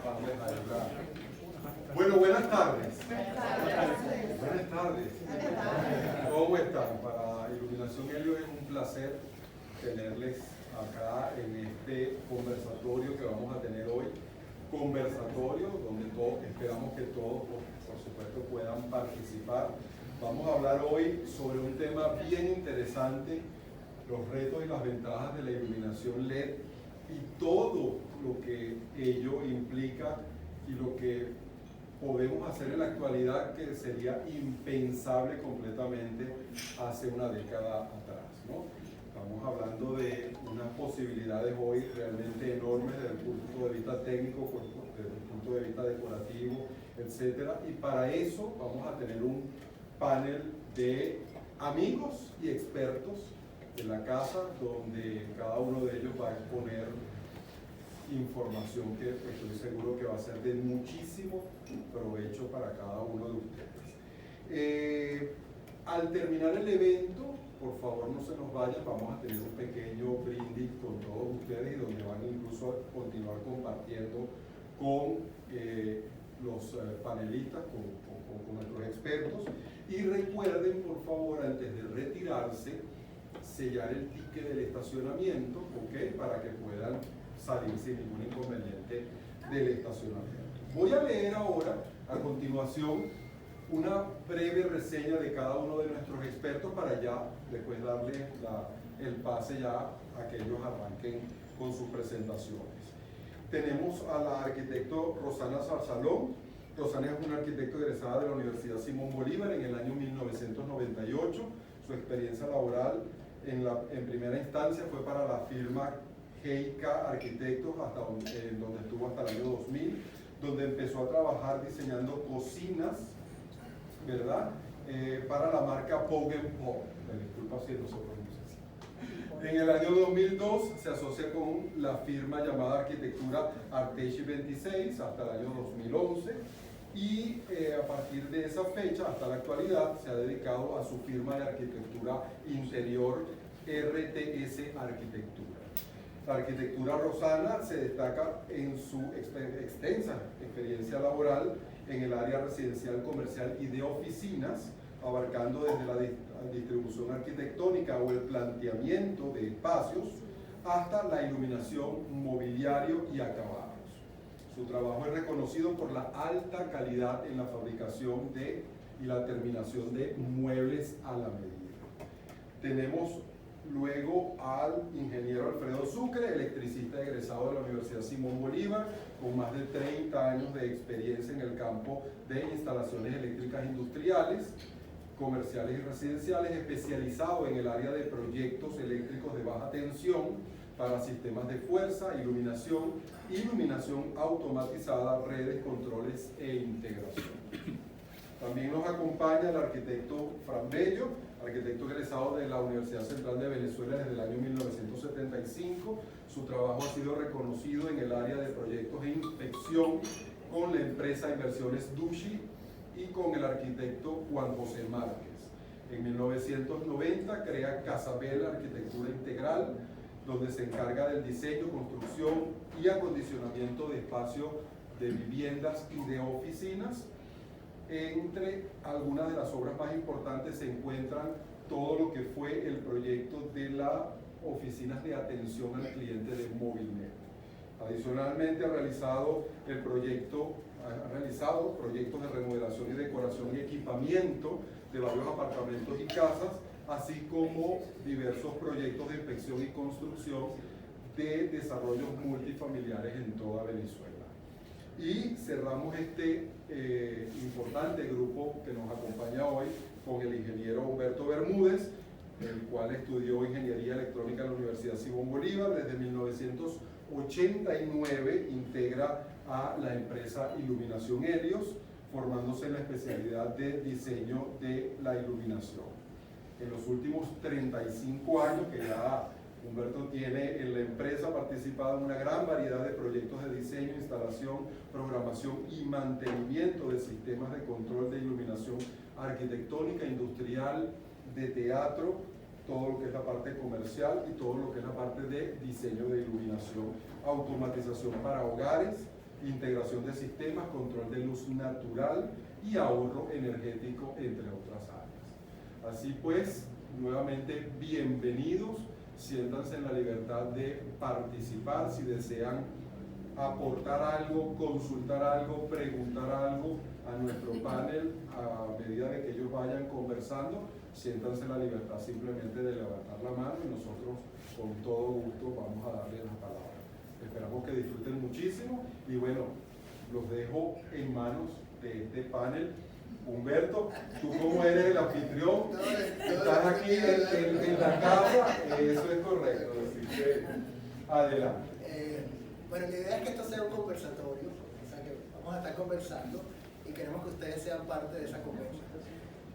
taparles a ella. Bueno, buenas tardes. Buenas tardes. ¿Cómo están? Para Iluminación Helios es un placer tenerles acá en este conversatorio que vamos a tener hoy. Conversatorio donde esperamos que todos, por supuesto, puedan participar. Vamos a hablar hoy sobre un tema bien interesante, los retos y las ventajas de la iluminación LED y todo lo que ello implica y lo que podemos hacer en la actualidad que sería impensable completamente hace una década atrás, ¿no? Estamos hablando de unas posibilidades hoy realmente enormes desde el punto de vista técnico, desde el punto de vista decorativo, etc. Y para eso vamos a tener un panel de amigos y expertos de la casa, donde cada uno de ellos va a exponer información que estoy seguro que va a ser de muchísimo provecho para cada uno de ustedes. Al terminar el evento, por favor no se nos vayan, vamos a tener un pequeño brindis con todos ustedes y donde van incluso a continuar compartiendo con los panelistas, con nuestros expertos. Y recuerden, por favor, antes de retirarse, sellar el ticket del estacionamiento, ¿ok? Para que puedan salir sin ningún inconveniente del estacionamiento. Voy a leer ahora, a continuación, una breve reseña de cada uno de nuestros expertos para ya después darle el pase ya a que ellos arranquen con sus presentaciones. Tenemos a la arquitecto Rosana Zarzalón. Rosana es una arquitecta egresada de la Universidad Simón Bolívar en el año 1998. Su experiencia laboral en primera instancia fue para la firma Heika Arquitectos, donde estuvo hasta el año 2000, donde empezó a trabajar diseñando cocinas, ¿verdad? Para la marca Pog&Pog. Me disculpa si no se pronuncia así. En el año 2002 se asocia con la firma llamada Arquitectura Artechi 26 hasta el año 2011 y a partir de esa fecha hasta la actualidad se ha dedicado a su firma de arquitectura interior RTS Arquitectura. La arquitectura Rosana se destaca en su extensa experiencia laboral en el área residencial, comercial y de oficinas, abarcando desde la distribución arquitectónica o el planteamiento de espacios hasta la iluminación, mobiliario y acabados. Su trabajo es reconocido por la alta calidad en la fabricación y la terminación de muebles a la medida. Tenemos luego al ingeniero Alfredo Sucre, electricista egresado de la Universidad Simón Bolívar, con más de 30 años de experiencia en el campo de instalaciones eléctricas industriales, comerciales y residenciales, especializado en el área de proyectos eléctricos de baja tensión para sistemas de fuerza, iluminación automatizada, redes, controles e integración. También nos acompaña el arquitecto Fran Bello, arquitecto egresado de la Universidad Central de Venezuela desde el año 1975. Su trabajo ha sido reconocido en el área de proyectos e inspección con la empresa Inversiones Dushi y con el arquitecto Juan José Márquez. En 1990 crea Casabel Arquitectura Integral, donde se encarga del diseño, construcción y acondicionamiento de espacios de viviendas y de oficinas. Entre algunas de las obras más importantes se encuentran todo lo que fue el proyecto de las oficinas de atención al cliente de Movilnet. Adicionalmente ha realizado proyectos de remodelación y decoración y equipamiento de varios apartamentos y casas, así como diversos proyectos de inspección y construcción de desarrollos multifamiliares en toda Venezuela. Y cerramos este importante grupo que nos acompaña hoy con el ingeniero Humberto Bermúdez, el cual estudió Ingeniería Electrónica en la Universidad Simón Bolívar. Desde 1989 integra a la empresa Iluminación Helios, formándose en la especialidad de diseño de la iluminación. En los últimos 35 años que ya Humberto tiene en la empresa, ha participado en una gran variedad de proyectos de diseño, instalación, programación y mantenimiento de sistemas de control de iluminación arquitectónica, industrial, de teatro, todo lo que es la parte comercial y todo lo que es la parte de diseño de iluminación, automatización para hogares integración de sistemas, control de luz natural y ahorro energético, entre otras áreas. Así pues, nuevamente, bienvenidos, siéntanse en la libertad de participar, si desean aportar algo, consultar algo, preguntar algo a nuestro panel a medida de que ellos vayan conversando, siéntanse en la libertad simplemente de levantar la mano y nosotros con todo gusto vamos a darles la palabra. Esperamos que disfruten muchísimo y bueno, los dejo en manos de este panel. Humberto, tú como eres el anfitrión, estás aquí en la casa, eso es correcto, así que adelante. Bueno, la idea es que esto sea un conversatorio, o sea que vamos a estar conversando y queremos que ustedes sean parte de esa conversación.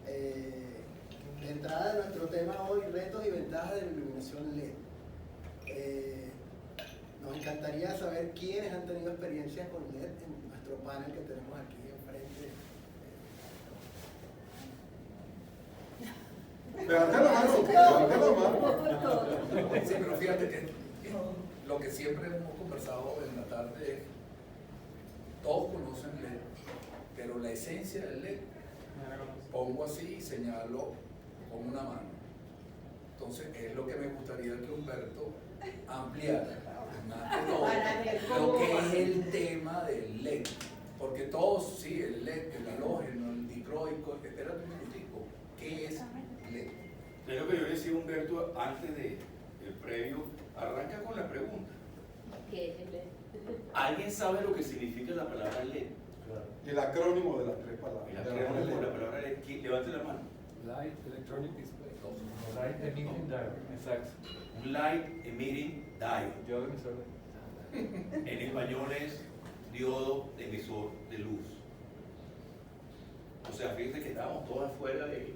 De entrada de nuestro tema hoy, retos y ventajas de la iluminación LED. Nos encantaría saber quiénes han tenido experiencias con LED en nuestro panel que tenemos aquí enfrente. Levanta la mano, levanta la mano. Sí, pero fíjate que lo que siempre hemos conversado en la tarde es, todos conocen LED, pero la esencia del LED, pongo así y señalo con una mano. Entonces es lo que me gustaría que Humberto ampliara, más que todo, lo que es el tema del LED. Porque todos, sí, el LED, el halógeno, el dicroico, espérate un minutico, ¿qué es LED? Es lo que yo le decía a Humberto antes del previo, arranca con la pregunta. ¿Qué es el LED? ¿Alguien sabe lo que significa la palabra LED? El acrónimo de las tres palabras. El acrónimo de la palabra LED, levante la mano. Light Electronic Display. Light Emitting Diode. Exacto. Un Light Emitting Diode. Yo de emisor de... En español es diodo emisor de luz. O sea, fíjense que estábamos todos afuera de luz.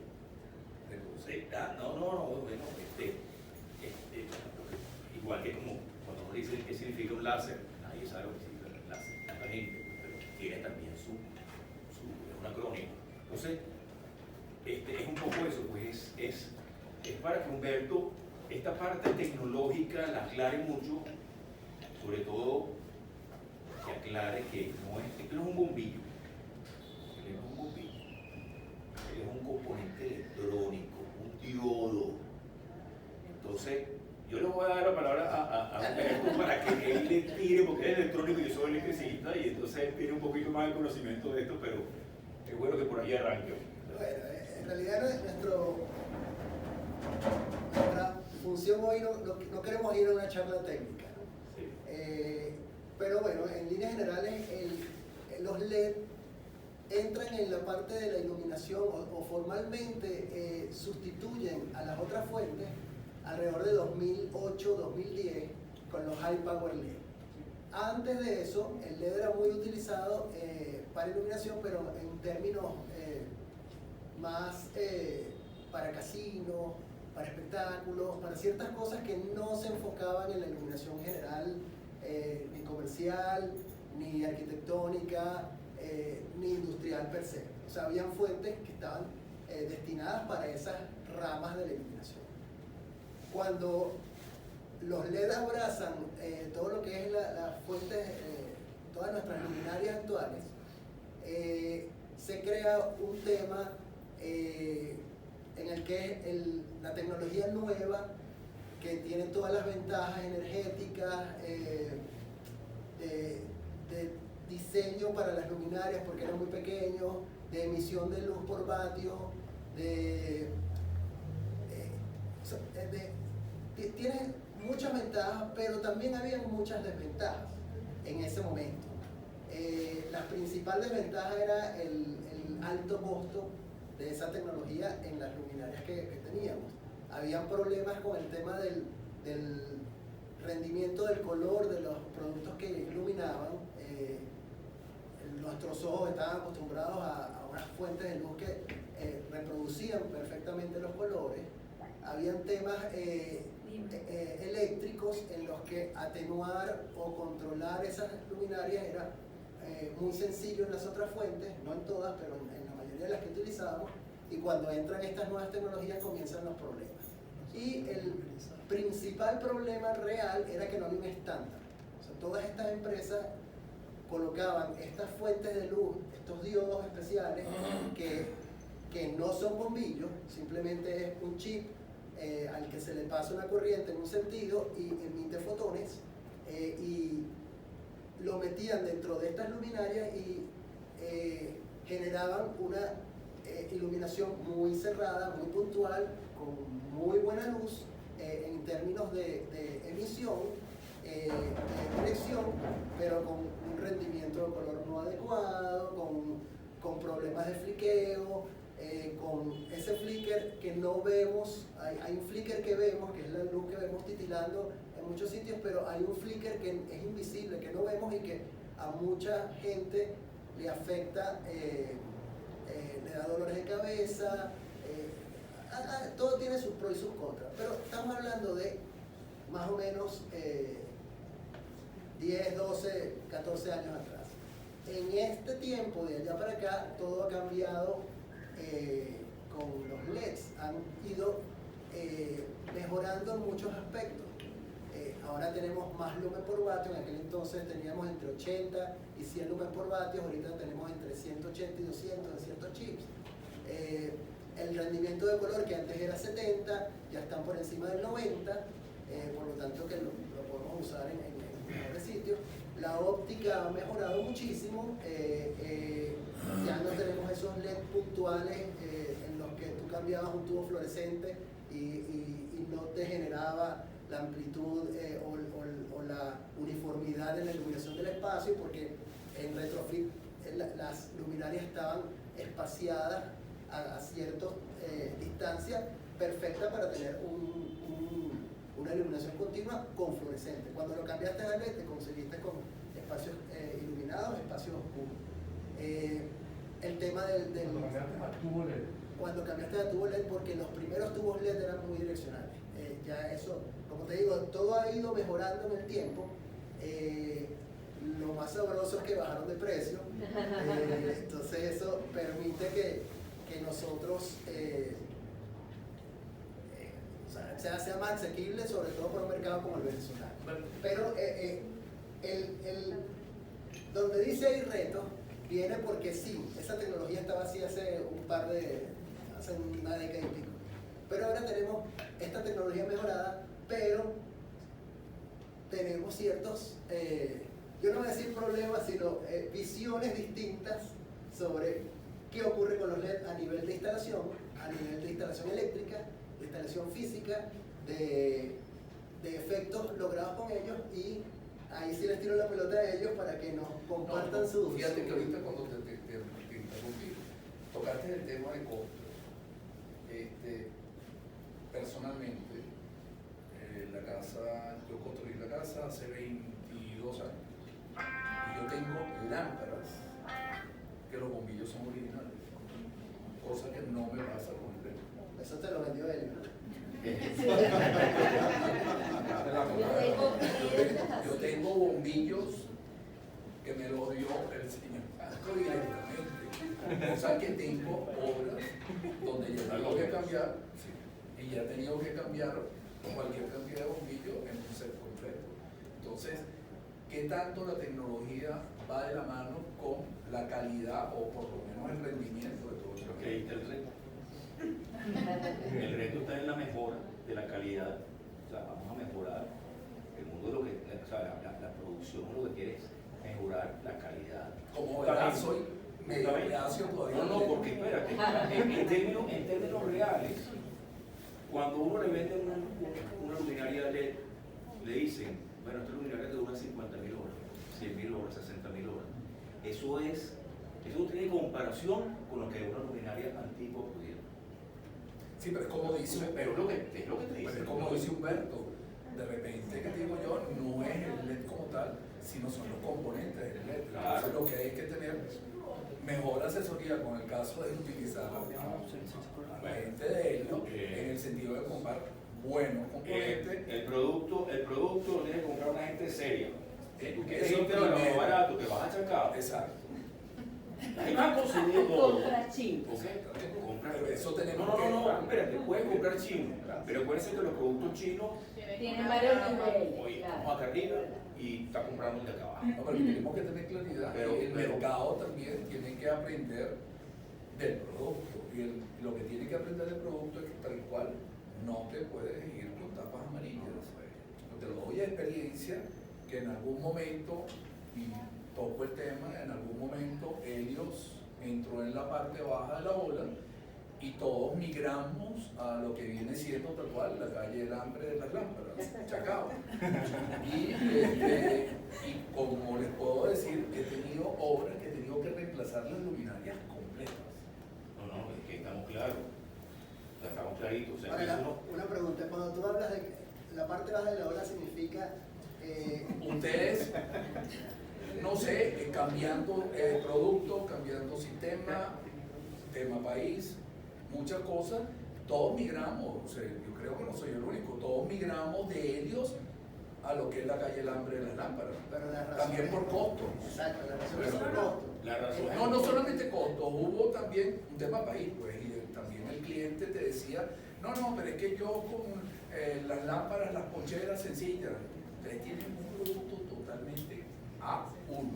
No, bueno, igual que como cuando uno dice qué significa un láser, nadie sabe lo que significa un láser, tanta gente, pero tiene también es un acrónimo. Entonces, es un poco eso, pues es para que Humberto esta parte tecnológica la aclare mucho, sobre todo que aclare que no es un bombillo, él no es un bombillo, él es un componente electrónico, un diodo. Entonces, yo le voy a dar la palabra a Humberto para que él le tire, porque es electrónico y yo soy electricista, y entonces él tiene un poquito más de conocimiento de esto, pero es bueno que por ahí arranque. Bueno, en realidad nuestra función hoy no queremos ir a una charla técnica, ¿no? Sí. Pero bueno, en líneas generales los LED entran en la parte de la iluminación o formalmente sustituyen a las otras fuentes alrededor de 2008-2010 con los High Power LED. Antes de eso, el LED era muy utilizado para iluminación, pero en términos más para casinos, para espectáculos, para ciertas cosas que no se enfocaban en la iluminación general, ni comercial, ni arquitectónica, ni industrial per se. O sea, habían fuentes que estaban destinadas para esas ramas de la iluminación. Cuando los LED abrazan todo lo que es las fuentes, todas nuestras luminarias actuales, se crea un tema en el que la tecnología nueva, que tiene todas las ventajas energéticas, de diseño para las luminarias porque eran muy pequeños, de emisión de luz por vatio, tiene muchas ventajas, pero también había muchas desventajas en ese momento. La principal desventaja era el alto costo de esa tecnología en las luminarias que teníamos. Habían problemas con el tema del rendimiento del color de los productos que iluminaban. Nuestros ojos estaban acostumbrados a unas fuentes de luz que reproducían perfectamente los colores. Habían temas eléctricos en los que atenuar o controlar esas luminarias era muy sencillo en las otras fuentes, no en todas, pero en la mayoría de las que utilizábamos, y cuando entran estas nuevas tecnologías comienzan los problemas. Y el principal problema real era que no había un estándar. O sea, todas estas empresas colocaban estas fuentes de luz, estos diodos especiales que no son bombillos, simplemente es un chip al que se le pasa una corriente en un sentido y emite fotones, y lo metían dentro de estas luminarias y generaban una iluminación muy cerrada, muy puntual, con muy buena luz en términos de emisión, de dirección, pero con un rendimiento de color no adecuado, con problemas de fliqueo, con ese flicker que no vemos. Hay un flicker que vemos, que es la luz que vemos titilando en muchos sitios, pero hay un flicker que es invisible, que no vemos y que a mucha gente le afecta, le da dolores de cabeza, todo tiene sus pros y sus contras, pero estamos hablando de más o menos 10, 12, 14 años atrás. En este tiempo, de allá para acá, todo ha cambiado con los LEDs, han ido mejorando en muchos aspectos. Ahora tenemos más lumen por vatio, en aquel entonces teníamos entre 80 y 100 lumen por vatio, ahorita tenemos entre 180 y 200 en ciertos chips. El rendimiento de color, que antes era 70, ya están por encima del 90, por lo tanto que lo podemos usar en mejores sitios. La óptica ha mejorado muchísimo, ya no tenemos esos LED puntuales en los que tú cambiabas un tubo fluorescente y no te generaba la amplitud o la uniformidad en la iluminación del espacio, porque en retrofit las luminarias estaban espaciadas a ciertas distancias, perfecta para tener una iluminación continua con fluorescente. Cuando lo cambiaste a LED, te conseguiste con espacios iluminados, espacios oscuros. El tema cuando cambiaste a tubo LED, porque los primeros tubos LED eran muy direccionales. Ya eso, como te digo, todo ha ido mejorando en el tiempo. Lo más sabroso es que bajaron de precio. Entonces eso permite que nosotros sea más asequible, sobre todo por un mercado como el venezolano. Pero donde dice hay reto, viene porque sí, esa tecnología estaba así hace una década y pico. Pero ahora tenemos esta tecnología mejorada, pero tenemos ciertos, yo no voy a decir problemas, sino visiones distintas sobre qué ocurre con los LED a nivel de instalación eléctrica, de instalación física, de efectos logrados con ellos, y ahí sí les tiro la pelota a ellos para que nos compartan sus... Fíjate que ahorita cuando te interrumpí, tocaste el tema de costo. Personalmente, yo construí la casa hace 22 años y yo tengo lámparas que los bombillos son originales, cosa que no me pasa con el LED. Eso te lo vendió él, ¿no? Yo tengo bombillos que me los dio el señor Franco directamente. O sea que tengo obras donde yo tengo que cambiar, y ya he tenido que cambiar cualquier cantidad de bombillos en un set completo. Entonces, ¿qué tanto la tecnología va de la mano con la calidad o por lo menos el rendimiento de todo eso? Creo que ahí está el reto. El reto está en la mejora de la calidad. O sea, vamos a mejorar el mundo de lo que, o sea, la producción lo que quiere es mejorar la calidad. Como verás, soy medio reacio todavía. No, porque espérate, en términos reales, cuando uno le vende una luminaria LED, le dicen, bueno, esta luminaria te dura 50.000 horas, 100.000 horas, 60.000 horas. Eso no tiene comparación con lo que una luminaria antigua pudiera. Sí, pero es como dice, pero es lo que te dice. es como dice Humberto, de repente, que digo yo, no es el LED como tal, sino son los componentes del LED. Claro. Entonces lo que hay que tener mejor asesoría con el caso de utilizar la gente de él, ¿no? En el sentido de comprar buenos componentes. El producto lo tiene que comprar una gente seria. Si tú quieres Eso irte a lo primero. barato, te vas a achacar. Exacto. Ahí van a conseguir todo. Compra chino. ¿Ok? Compra. Pero eso tenemos No, espérate, puedes comprar chino. Pero acuérdense que los productos chinos, Tienen varios niveles. oye, Claro. estamos acá arriba y está comprando el de acá abajo. No, pero tenemos que tener claridad. Pero- El pero- mercado también tiene que aprender del producto. Y lo que tiene que aprender del producto es que tal cual no te puedes ir con tapas amarillas. Te lo doy a experiencia que en algún momento, y toco el tema, en algún momento Helios entró en la parte baja de la ola y todos migramos a lo que viene siendo tal cual la calle del hambre de las lámparas, Chacao. Y como les puedo decir, he tenido obras que he tenido que reemplazar las luminarias completas. No, es que estamos claros. O sea, estamos claritos. O sea, Ahora, eso no- una pregunta, cuando tú hablas de que la parte baja de la ola significa Ustedes, no sé, cambiando producto, cambiando sistema, tema país, muchas cosas, todos migramos, o sea, yo creo que no soy el único, todos migramos de Helios a lo que es la calle El Hambre de las Lámparas, pero las razones, también por costos. Exacto, las razones Pero- son pero- costos. la razón- No solamente costos, hubo también un tema país, pues, y también el cliente te decía, no, pero es que yo con las lámparas, las poncheras sencillas, ustedes tienen un producto totalmente A1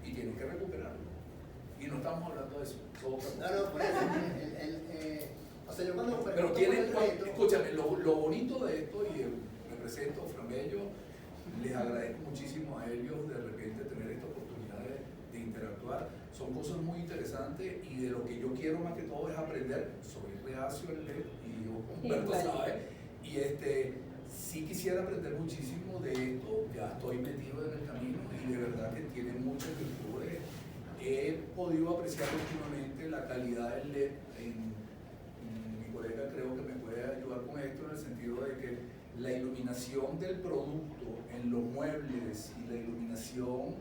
y tienen que recuperarlo. Y no estamos hablando de eso, todo otra cosa. No, por eso, o sea, yo cuando Pero tienen, escúchame, lo bonito de esto, y me presento, Framello, les agradezco muchísimo a ellos de repente tener esta oportunidad de interactuar. Son cosas muy interesantes y de lo que yo quiero más que todo es aprender. Soy reacio al LED y Humberto sabe. Y sí quisiera aprender muchísimo de esto, ya estoy metido en el camino y de verdad que tiene muchas virtudes. He podido apreciar últimamente la calidad del LED. Mi colega creo que me puede ayudar con esto en el sentido de que la iluminación del producto en los muebles y la iluminación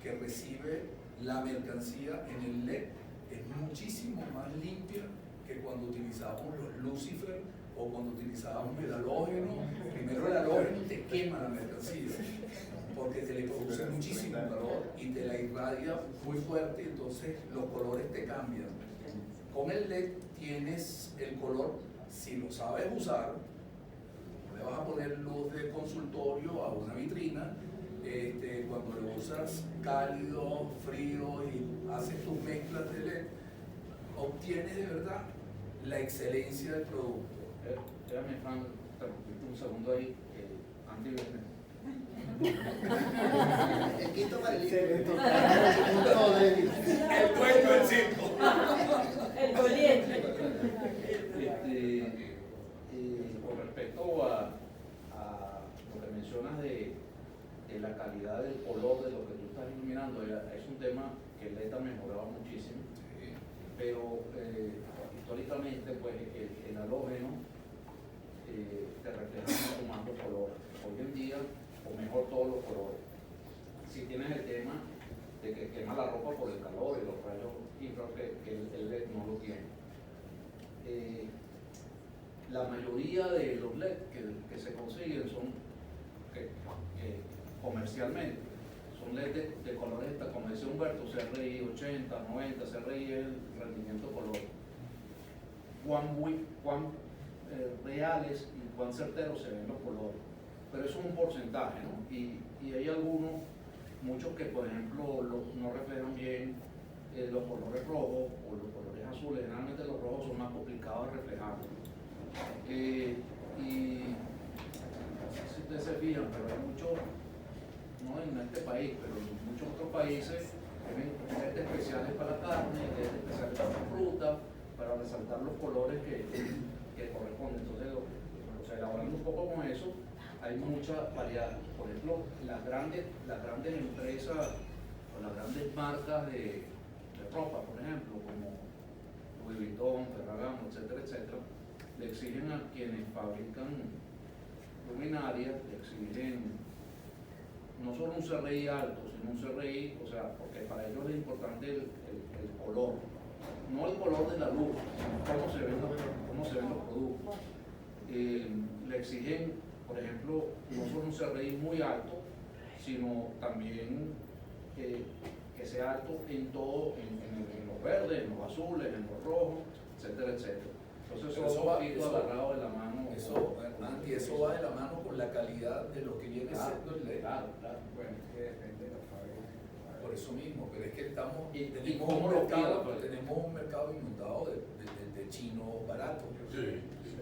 que recibe la mercancía en el LED es muchísimo más limpia que cuando utilizábamos los Lucifer o cuando utilizábamos el halógeno. Primero el halógeno te quema la mercancía porque te le produce muchísimo calor y te la irradia muy fuerte, entonces los colores te cambian. Con el LED tienes el color, si lo sabes usar, no le vas a poner luz de consultorio a una vitrina, cuando lo usas cálido, frío y haces tus mezclas de LED, obtienes de verdad la excelencia del producto. Espérame, Fran, interrumpirte un segundo ahí, Andy Verne. El quinto paralítico. El dueño del circo. El doliente. Con respecto a lo que mencionas de la calidad del color de lo que tú estás iluminando, es un tema que el LED ha mejorado muchísimo, pero históricamente pues el halógeno te refleja mucho más los colores. Hoy en día, o mejor todos los colores. Si tienes el tema de que quema la ropa por el calor y los rayos infra, que el LED no lo tiene. La mayoría de los LED que se consiguen son comercialmente, son LED de colores, como decía Humberto, CRI 80, 90, CRI es el rendimiento color. Cuán reales y cuán certeros se ven los colores, pero eso es un porcentaje, ¿no? Y hay algunos, muchos que por ejemplo no reflejan bien los colores rojos o los colores azules. Generalmente los rojos son más complicados de reflejar, y si ustedes se fijan, pero hay muchos, no en este país, pero en muchos otros países tienen LED especiales para la carne, LED especiales para la fruta, para resaltar los colores que corresponden. Entonces, o sea, elaborando un poco con eso, hay mucha variedad. Por ejemplo, las grandes empresas o las grandes marcas de ropa, por ejemplo, como Louis Vuitton, Ferragamo, etcétera, le exigen a quienes fabrican luminarias, le exigen no solo un CRI alto, sino un CRI, o sea, porque para ellos es importante el color, no el color de la luz, sino cómo se ven los productos. Le exigen, por ejemplo, no solo un CRI muy alto, sino también que sea alto en todo, en los verdes, en los azules, en los rojos, etcétera, etcétera. Entonces Pero eso va un poquito agarrado de la mano. Andy, eso va de la mano con la calidad de lo que viene siendo el LED. Claro, claro. Bueno, es que depende de la fábrica. Por eso mismo, pero es que estamos, ¿Y tenemos, cómo un lo mercado, pido, pues? tenemos un mercado inundado de chinos baratos. Sí.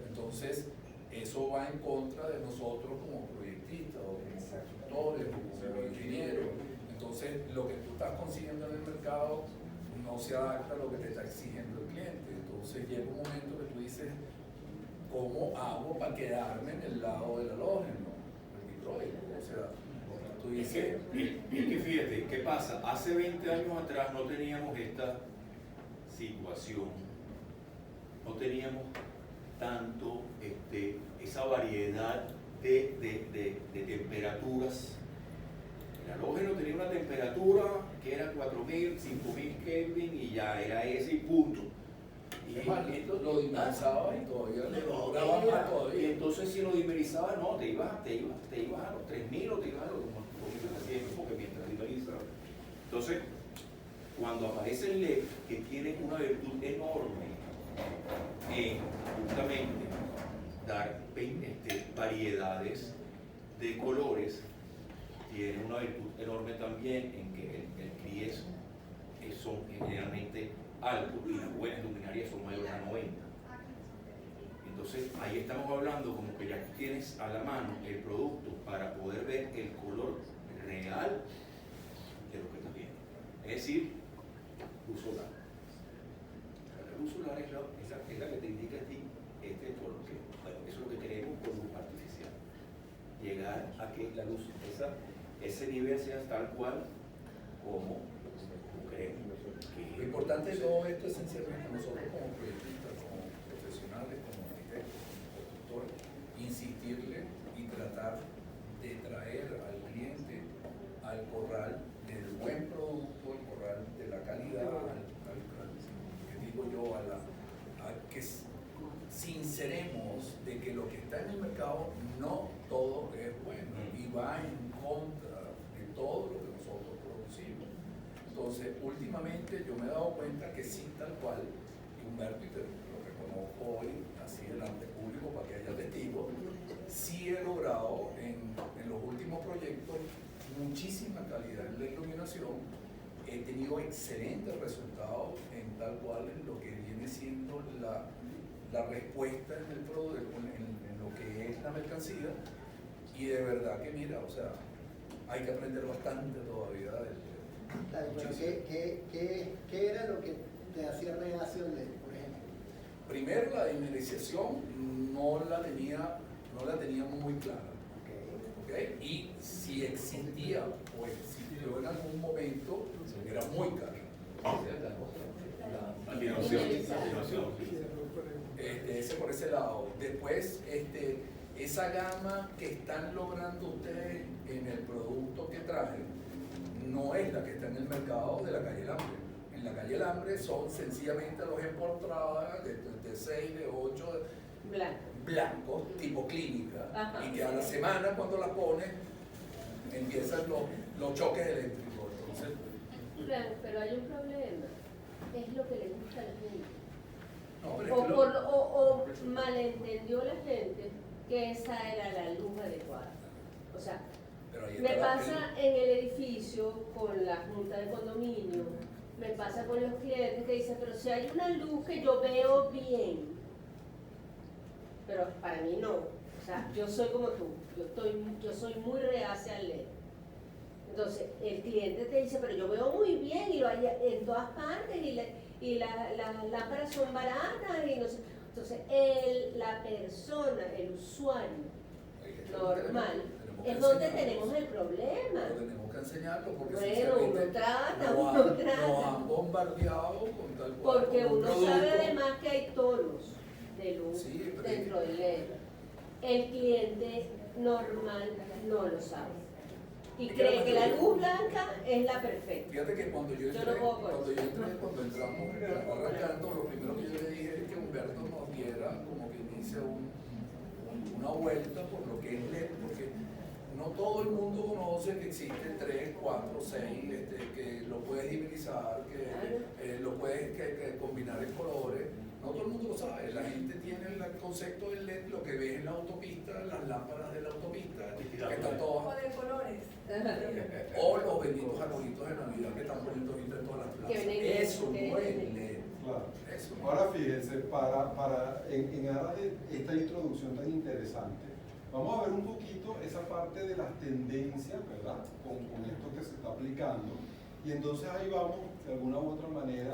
Entonces, eso va en contra de nosotros como proyectistas o como constructores o como ingenieros. Entonces, lo que tú estás consiguiendo en el mercado no se adapta a lo que te está exigiendo el cliente. Entonces, llega un momento que tú dices, ¿cómo hago para quedarme en el lado del halógeno, el Detroit? O sea, tú Es dices, que fíjate, ¿qué pasa? Hace 20 años atrás no teníamos esta situación, no teníamos tanto esa variedad de temperaturas. El halógeno tenía una temperatura que era 4000, 5000 Kelvin y ya era ese y punto. es más, lo dimerizaba y todavía lo lograba más Y todavía. entonces si lo dimerizaba, no, te ibas a los 3000 o te ibas a los como siempre, porque mientras dimerizaba. Entonces, cuando aparece el LED, que tiene una virtud enorme en justamente dar variedades de colores, tiene una virtud enorme también en que el CRIES son generalmente altos y las buenas luminarias son mayores a 90. Entonces ahí estamos hablando como que ya tienes a la mano el producto para poder ver el color real de lo que estás viendo. Es decir, luz solar. La luz solar es la que te indica a ti este color que, bueno, eso es lo que queremos con luz artificial. Llegar a que la luz, ese nivel sea tal cual como queremos. Lo importante de todo esto esencialmente nosotros como proyectistas, como profesionales, como arquitectos, como constructores, insistirle y tratar de traer al cliente al corral del buen producto, al corral de la calidad, que digo yo, a que sinceremos de que lo que está en el mercado no todo es bueno y va en contra de todo lo que nosotros producimos. Entonces, últimamente yo me he dado cuenta que sí, tal cual, y Humberto, y te lo reconozco hoy, así delante público para que haya testigos, sí he logrado en los últimos proyectos muchísima calidad en la iluminación. He tenido excelentes resultados en tal cual en lo que viene siendo la respuesta en el producto, en lo que es la mercancía, y de verdad que mira, o sea, hay que aprender bastante todavía del Claro, pero ¿qué era lo que te hacía reacio el LED, por ejemplo? Primero, la dimerización no la tenía muy clara. ¿Okay? Y si existía o existió en algún momento, era muy cara. Ese por ese lado. Después, esa gama que están logrando ustedes en el producto que traen, no es la que está en el mercado de la calle El Hambre. En la calle El Hambre son sencillamente los emportradas de 6, de 8 blancos, tipo clínica. Ajá, y que a la semana cuando la pones empiezan los choques eléctricos. Entonces, pero hay un problema, es lo que le gusta a la gente. No, pero O malentendió la gente que esa era la luz adecuada. O sea, me pasa en el edificio con la junta de condominio, me pasa con los clientes que dicen, pero si hay una luz que yo veo bien, pero para mí no. O sea, yo soy como tú, yo soy muy reacia al LED. Entonces, el cliente te dice, pero yo veo muy bien y lo hay en todas partes y las lámparas son baratas y no sé. Entonces, la persona, el usuario normal, es donde tenemos el problema. Pero tenemos que enseñarlo porque bueno, uno trata. Nos han bombardeado con tal cual. Porque con un uno producto. sabe además que hay tonos de luz Sí, dentro del LED. El cliente normal no lo sabe. Y cree que la luz blanca es la perfecta. Fíjate que cuando entramos arrancando, lo primero que yo le dije es que Humberto nos diera, como que dice, una vuelta por lo que es LED, porque no todo el mundo conoce que existen 3, 4, 6, que lo puedes utilizar, que lo puedes combinar en colores. No todo el mundo lo sabe, la gente tiene el concepto del LED, lo que ves en la autopista, las lámparas de la autopista, que están todas. O de colores. O los benditos arbolitos de Navidad que están poniendo ahorita en todas las plazas. Eso no es LED. Claro. Eso. Ahora fíjense, en aras de esta introducción tan interesante, vamos a ver un poquito esa parte de las tendencias, ¿verdad? Con esto que se está aplicando. Y entonces ahí vamos, de alguna u otra manera,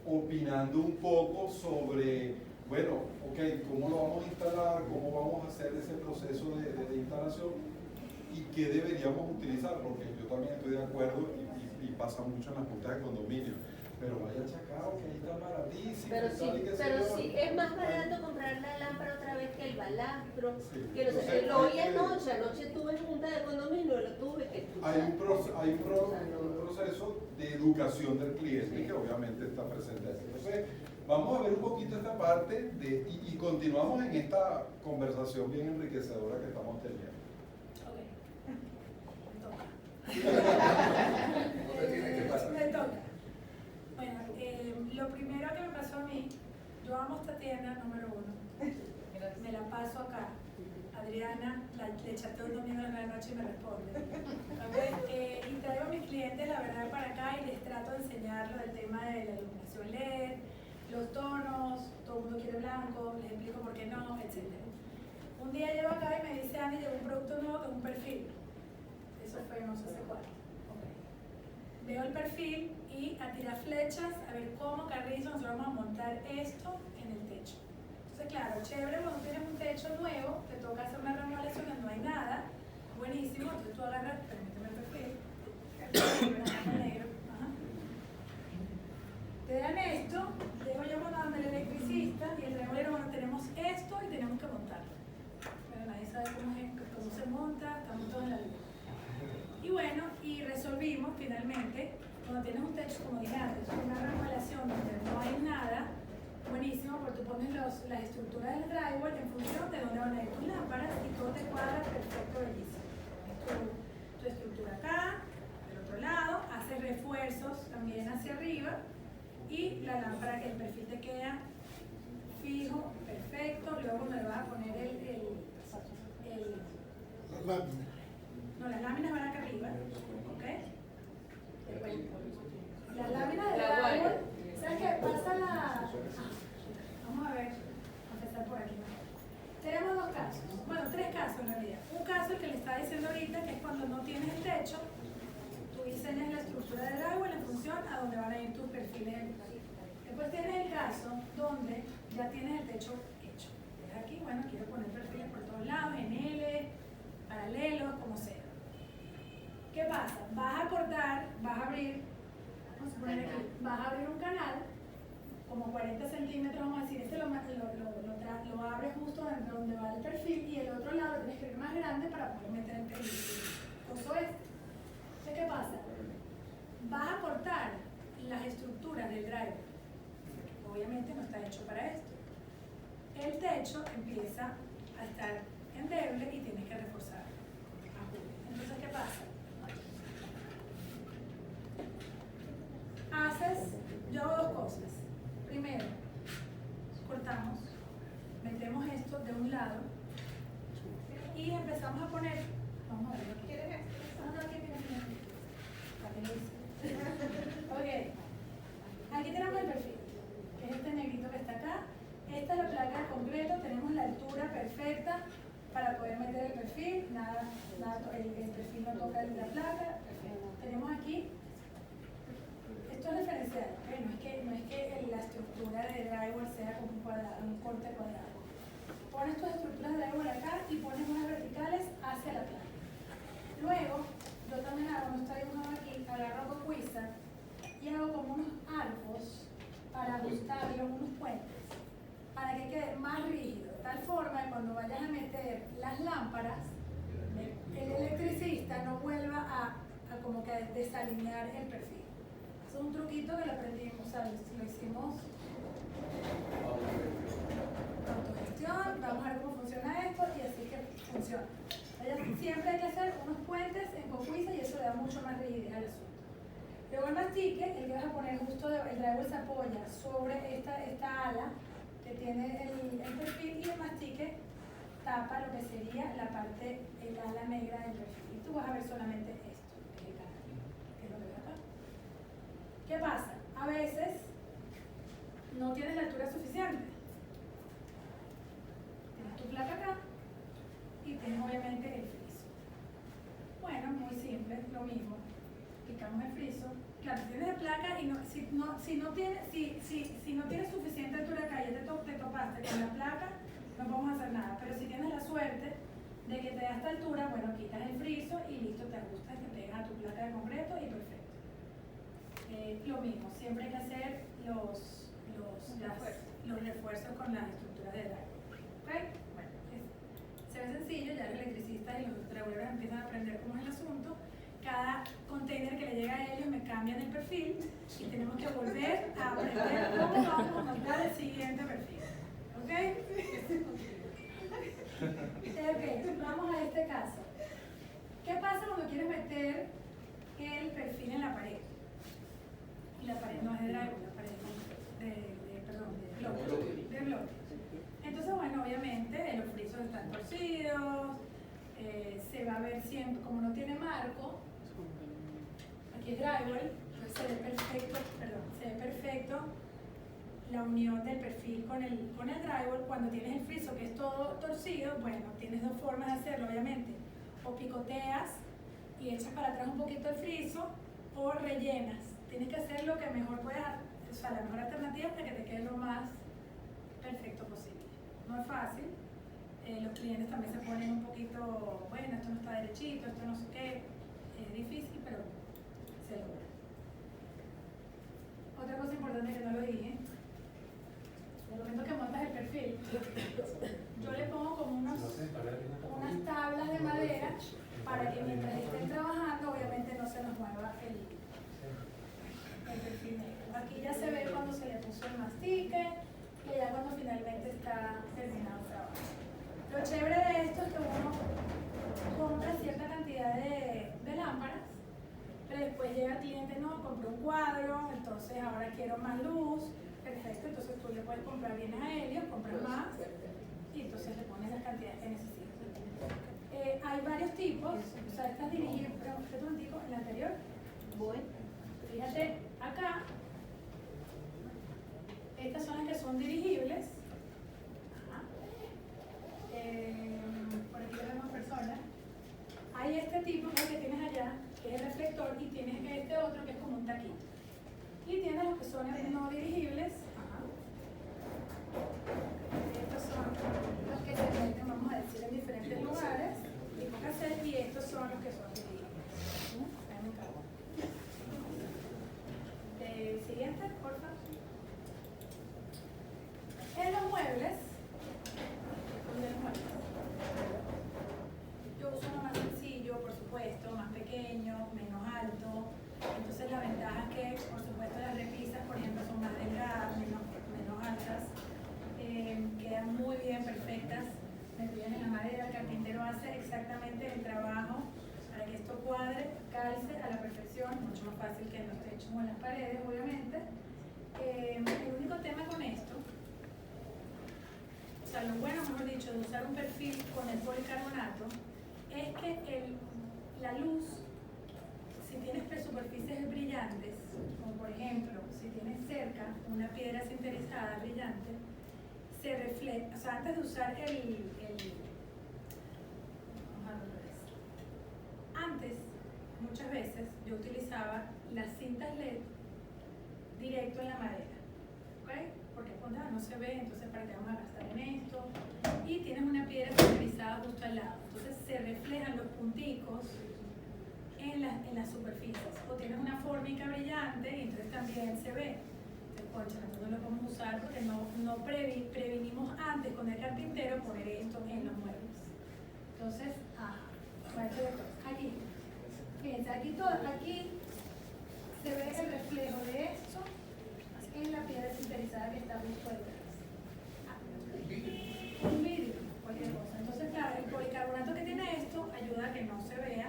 opinando un poco sobre, bueno, ok, cómo lo vamos a instalar, cómo vamos a hacer ese proceso de instalación y qué deberíamos utilizar, porque yo también estoy de acuerdo y pasa mucho en las juntas de condominio. Pero vaya chacao, que ahí está baratísimo. Pero sí, es más barato comprar la lámpara otra vez que el balastro. Sí. Que no sé, lo oí anoche tuve junta de condominio, lo tuve que escuchar. Hay un proceso de educación del cliente que obviamente está presente aquí. Entonces, vamos a ver un poquito esta parte y continuamos en esta conversación bien enriquecedora que estamos teniendo. Ok, me toca. No te tiene que pasar. Me toca. Bueno, lo primero que me pasó a mí, yo amo esta tienda número 1. Me la paso acá. Adriana, le chateo el domingo en la noche y me responde. Okay, y traigo a mis clientes, la verdad, para acá y les trato de enseñarles el tema de la iluminación LED, los tonos, todo el mundo quiere blanco, les explico por qué no, etc. Un día llego acá y me dice, Andy, llegó un producto nuevo que es un perfil. Eso fue no sé hace cuánto. Veo el perfil y a tirar flechas a ver cómo carrizo nosotros vamos a montar esto en el techo. Entonces, claro, chévere, cuando tienes un techo nuevo, te toca hacer una remodelación donde no hay nada, buenísimo, entonces tú agarras, permíteme el perfil, negro, ajá. Te dan esto, llego yo con donde el electricista y el remolero, bueno, tenemos esto y tenemos que montarlo. Pero nadie sabe cómo se monta, estamos todos en la luz. Y bueno, y resolvimos finalmente, cuando tienes un techo, como dije antes, una remodelación donde no hay nada, buenísimo, porque tú pones las estructuras del drywall en función de dónde van a ir tus lámparas y todo te cuadra perfecto, bellísimo. Tu estructura acá, del otro lado, hace refuerzos también hacia arriba y la lámpara, que el perfil te queda fijo, perfecto. Luego cuando le vas a poner no, las láminas van acá arriba, ¿ok? Las láminas del drywall, ¿sabes qué? Pasa la... Vamos a ver, a empezar por aquí. Tenemos dos casos, bueno, tres casos en realidad. Un caso, el que le está diciendo ahorita, que es cuando no tienes el techo, tú diseñas la estructura del drywall en función a donde van a ir tus perfiles. Después tienes el caso donde ya tienes el techo hecho. Aquí, bueno, quiero poner perfiles por todos lados, en L, paralelos, como sea. ¿Qué pasa? Vas a cortar, vas a abrir, vamos a poner aquí, vas a abrir un canal, como 40 centímetros, vamos a decir, este lo abres justo dentro donde va el perfil y el otro lado lo tienes que abrir más grande para poder meter el perfil. Coso este. Entonces, ¿qué pasa? Vas a cortar las estructuras del driver. Obviamente no está hecho para esto. El techo empieza a estar endeble y tienes que reforzar. Entonces, ¿qué pasa? Yo hago dos cosas. Primero, cortamos, metemos esto de un lado y empezamos a poner, vamos a ver aquí. ¿Quieres esto? No, aquí, mira. Ok, aquí tenemos el perfil, que es este negrito que está acá. Esta es la placa de concreto, tenemos la altura perfecta para poder meter el perfil, el perfil no toca la placa, perfecto. Tenemos aquí. Esto es diferencial, ¿okay? No es que la estructura de drywall sea como un corte cuadrado. Pones tus estructuras de drywall acá y pones unas verticales hacia la placa. Luego, yo también hago, no está dibujado aquí, agarro cocuiza y hago como unos arcos para ajustarlo, unos puentes, para que quede más rígido, de tal forma que cuando vayas a meter las lámparas, el electricista no vuelva a como que desalinear el perfil. Es un truquito que lo aprendimos, ¿sabes? Lo hicimos autogestión, vamos a ver cómo funciona esto y así que funciona. Siempre hay que hacer unos puentes en cocuiza y eso le da mucho más rigidez al asunto. Luego el más mastique, el que vas a poner justo, el drywall se apoya sobre esta ala que tiene el perfil y el mastique tapa lo que sería la parte, el ala negra del perfil. Y tú vas a ver solamente esto, que es el canal, que es lo que ves acá. ¿Qué pasa? A veces no tienes la altura suficiente. Tienes tu placa acá y tienes obviamente el friso. Bueno, muy simple, lo mismo. Aplicamos el friso. Claro, si tienes de placa y si no tienes suficiente altura acá y ya te topaste con la placa, no podemos hacer nada. Pero si tienes la suerte de que te da esta altura, bueno, quitas el friso y listo, te ajustas, te pegas a tu placa de concreto y perfecto. Lo mismo, siempre hay que hacer los refuerzos con las estructuras de drywall. ¿Ok? Bueno, se ve sencillo, ya los electricistas y los drywalleros empiezan a aprender cómo es el asunto. Cada container que le llega a ellos me cambian el perfil y tenemos que volver a aprender cómo vamos a montar el siguiente perfil. ¿Ok? Ok, vamos a este caso. ¿Qué pasa cuando quieres meter el perfil en la pared? Y la pared no es de drywall, la pared de bloque. Entonces, bueno, obviamente los frisos están torcidos, se va a ver siempre, como no tiene marco, aquí es drywall, pues se ve perfecto la unión del perfil con el drywall. Cuando tienes el friso que es todo torcido, bueno, tienes dos formas de hacerlo, obviamente. O picoteas y echas para atrás un poquito el friso, o rellenas. Tienes que hacer lo que mejor puedas, o sea, la mejor alternativa para que te quede lo más perfecto posible. No es fácil. Los clientes también se ponen un poquito, bueno, esto no está derechito, esto no sé qué. Es difícil, pero se logra. Otra cosa importante que no lo dije, en el momento que montas el perfil, yo le pongo como unas tablas de madera para que mientras estén trabajando, obviamente no se nos mueva el perfil negro. Aquí ya se ve cuando se le puso el mastique y ya cuando finalmente está terminado el trabajo. Lo chévere de esto es que uno compra cierta cantidad de lámparas, pero después llega el cliente, no, compré un cuadro, entonces ahora quiero más luz, perfecto, entonces tú le puedes comprar bienes aéreos, compras más y entonces le pones las cantidades que necesitas. Hay varios tipos, o sea, estas dirigibles, pero un tico, en la anterior, fíjate acá, estas son las que son dirigibles. Por aquí tenemos personas. Hay este tipo que es el que tienes allá, que es el reflector, y tienes este otro que es como un taquito. Y tienes los que son no dirigibles. Estos son los que se meten, vamos a decir, en diferentes lugares, y estos son los que son dirigibles. Siguiente, por favor. En los muebles, yo uso uno más sencillo, por supuesto, más pequeño, menos alto. Entonces la ventaja es que, por supuesto, las repisas, por ejemplo, son más delgadas, menos altas, quedan muy bien, perfectas, metidas en la madera. El carpintero hace exactamente el trabajo para que esto cuadre, calce a la perfección, mucho más fácil que en los techos o en las paredes, obviamente. El único tema con esto, o sea, lo bueno, mejor dicho, de usar un perfil con el policarbonato es que la luz, si tienes superficies brillantes, como por ejemplo, si tienes cerca una piedra sinterizada brillante, se refleja, o sea, antes de usar antes, muchas veces, yo utilizaba las cintas LED directo en la madera, ¿ok? Porque no se ve, entonces para qué vamos a gastar en esto. Y tienes una piedra sinterizada justo al lado, entonces se reflejan los punticos en las superficies. O tienes una fórmica brillante y entonces también se ve. Entonces, nosotros lo podemos usar porque no previnimos antes con el carpintero poner esto en los muebles. Entonces, aquí, fíjense, aquí se ve el reflejo de esto en la piedra sinterizada que está justo detrás. Un vidrio, cualquier cosa. Entonces, claro, el policarbonato que tiene esto ayuda a que no se vea,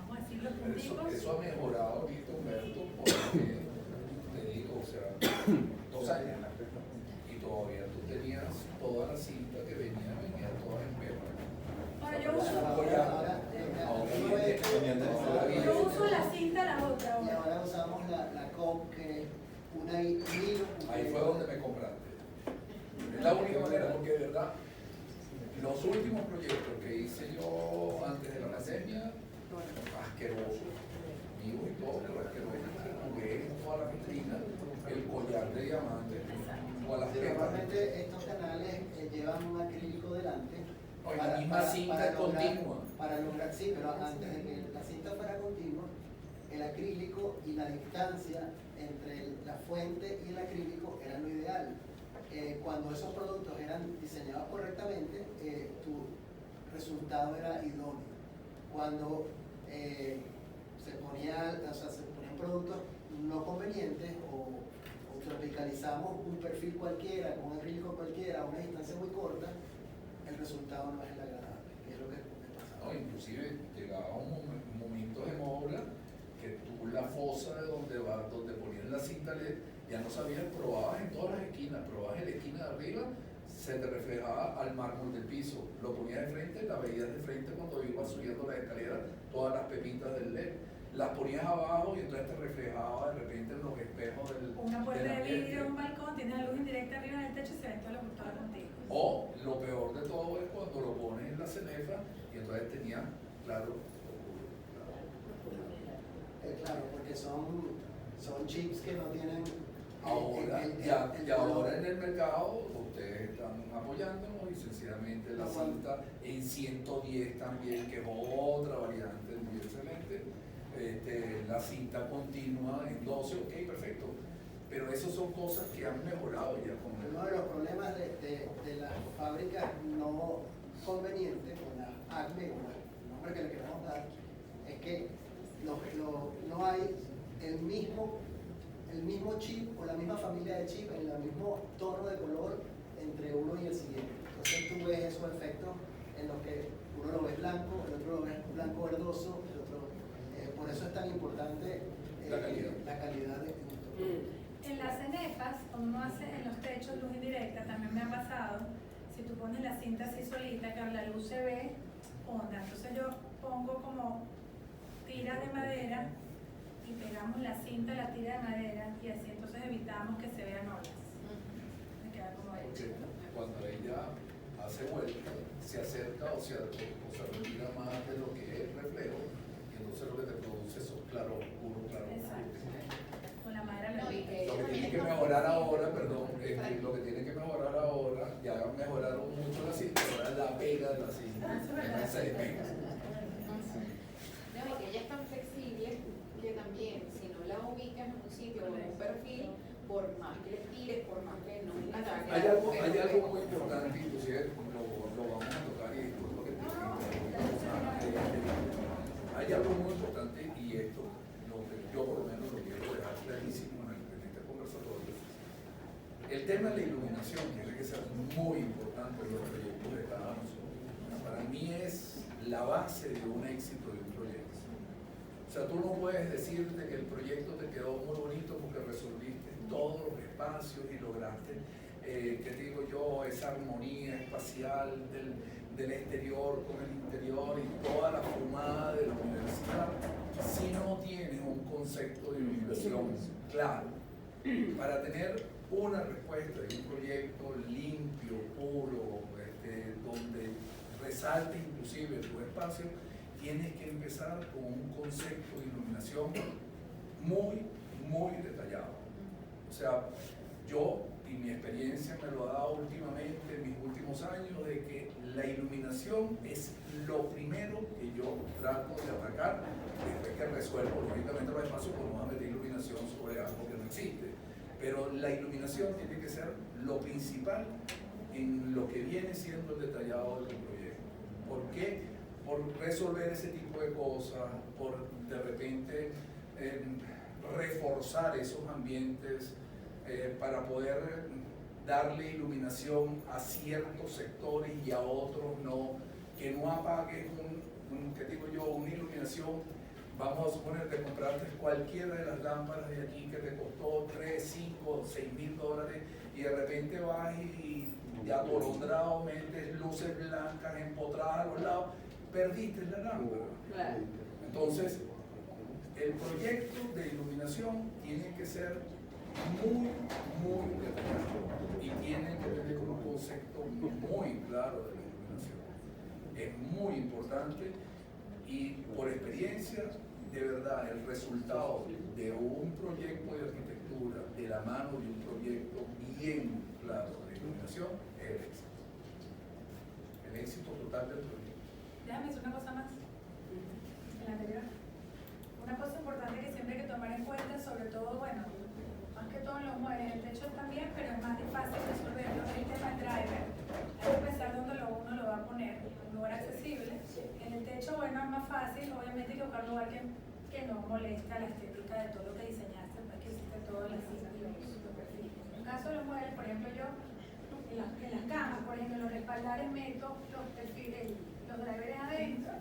vamos a decir, los punticos. Eso ha mejorado ahorita, Humberto, años. Y todavía tú tenías toda la cinta que venía toda en perro. Ahora yo uso la cinta, la otra. Y ahora usamos la COP, que es una hilo. Ahí fue donde me compraste. Es la única manera, porque de verdad, los últimos proyectos que hice yo antes de la pandemia, asquerosos, amigos y todo, pero asquerosos, jugué en toda la vitrina el collar de diamantes, o a las pepas. Normalmente estos canales llevan un acrílico delante. O la misma cinta continua. Para lograr, sí, pero antes de que la cinta fuera continua, el acrílico y la distancia entre la fuente y el acrílico era lo ideal. Cuando esos productos eran diseñados correctamente, tu resultado era idóneo. Cuando se ponían productos no convenientes o tropicalizamos un perfil cualquiera, con un acrílico cualquiera, a una distancia muy corta, el resultado no es el agradable, que es lo que me pasaba. No, inclusive llegaba un momento de obra que tú la fosa de donde ponías la cinta LED, ya no sabías, probabas en todas las esquinas, probabas en la esquina de arriba, se te reflejaba al mármol del piso, lo ponías de frente, la veías de frente cuando ibas subiendo la escalera, todas las pepitas del LED, las ponías abajo y entonces te reflejaba de repente en los espejos del una puerta del de ambiente. vidrio, un balcón, tienes la luz indirecta arriba en el techo y se ve toda la computadora contigo. O lo peor de todo es cuando lo pones en la cenefa y entonces tenía, claro. Claro, porque son chips que no tienen. Ahora, ahora en el mercado ustedes están apoyándonos y sencillamente la cinta en 110 también, que es otra variante muy excelente. La cinta continua en 12, ok, perfecto. Pero esas son cosas que han mejorado ya con el... Uno de los problemas de las fábricas no convenientes, con las ACME, o el nombre que le queramos dar, es que no hay el mismo chip o la misma familia de chip en el mismo tono de color entre uno y el siguiente. Entonces tú ves esos efectos en los que uno lo ve blanco, el otro lo ve blanco verdoso, el otro. Por eso es tan importante la calidad de En las cenefas, cuando uno hace en los techos luz indirecta, también me ha pasado, si tú pones la cinta así solita, que la luz se ve honda. Entonces yo pongo como tiras de madera y pegamos la cinta a la tira de madera y así entonces evitamos que se vean olas. Me queda como hecho. Cuando ella hace vuelta, se acerca o se retira más de lo que es reflejo, y entonces lo que te produce esos claros oscuros, claros oscuros. Con la madera No, y que Lo que tiene que mejorar ahora, perdón, lo que tiene que mejorar ahora, ya mejoraron mucho la cinta, ahora la pega de la cinta. Se despega. No, y que ella es tan flexible que también, si no la ubicas en un sitio o en un perfil, por más que le tires, por más que no Hay algo muy importante, inclusive lo vamos a tocar y disculpa que hay algo muy importante y esto, yo por lo menos lo quiero dejar clarísimo en este conversatorio. El tema de la iluminación tiene que ser muy importante en los proyectos de cada uno. Para mí es la base de un éxito de un proyecto. O sea, tú no puedes decirte que el proyecto te quedó muy bonito porque resolviste todos los espacios y lograste, ¿qué te digo yo? Esa armonía espacial del exterior con el interior y toda la fumada de la universidad, si no tienes un concepto de iluminación claro para tener una respuesta de un proyecto limpio, puro, donde resalte inclusive tu espacio, tienes que empezar con un concepto de iluminación muy, muy detallado. O sea, yo y mi experiencia me lo ha dado últimamente en mis últimos años de que la iluminación es lo primero que yo trato de atacar después que resuelvo lógicamente los espacios, pues no voy a meter iluminación sobre algo que no existe. Pero la iluminación tiene que ser lo principal en lo que viene siendo el detallado del proyecto. ¿Por qué? Por resolver ese tipo de cosas, por de repente reforzar esos ambientes para poder darle iluminación a ciertos sectores y a otros no, que no apague ¿qué digo yo? Una iluminación vamos a suponer que compraste cualquiera de las lámparas de aquí que te costó 3, 5, 6 mil dólares y de repente vas y de atolondrado metes luces blancas empotradas a los lados, perdiste la lámpara. Claro. Entonces, el proyecto de iluminación tiene que ser muy detallado y tiene que tener un concepto muy claro de la iluminación. Es muy importante y por experiencia, de verdad, el resultado de un proyecto de arquitectura de la mano de un proyecto bien claro de iluminación es el éxito. El éxito total del proyecto. Déjame decir una cosa más. En la anterior. Una cosa importante que siempre hay que tomar en cuenta, sobre todo, bueno, más que todo en los muebles, el techo también, pero es más fácil resolverlo, es el tema del driver. Hay que pensar dónde uno lo va a poner, un lugar accesible. En el techo, bueno, es más fácil, obviamente hay que buscar un lugar que no moleste a la estética de todo lo que diseñaste, para que existe todas las cimas y los perfiles. En el caso de los muebles, por ejemplo, yo, en las camas, por ejemplo, en los respaldares meto los perfiles, los drivers adentro,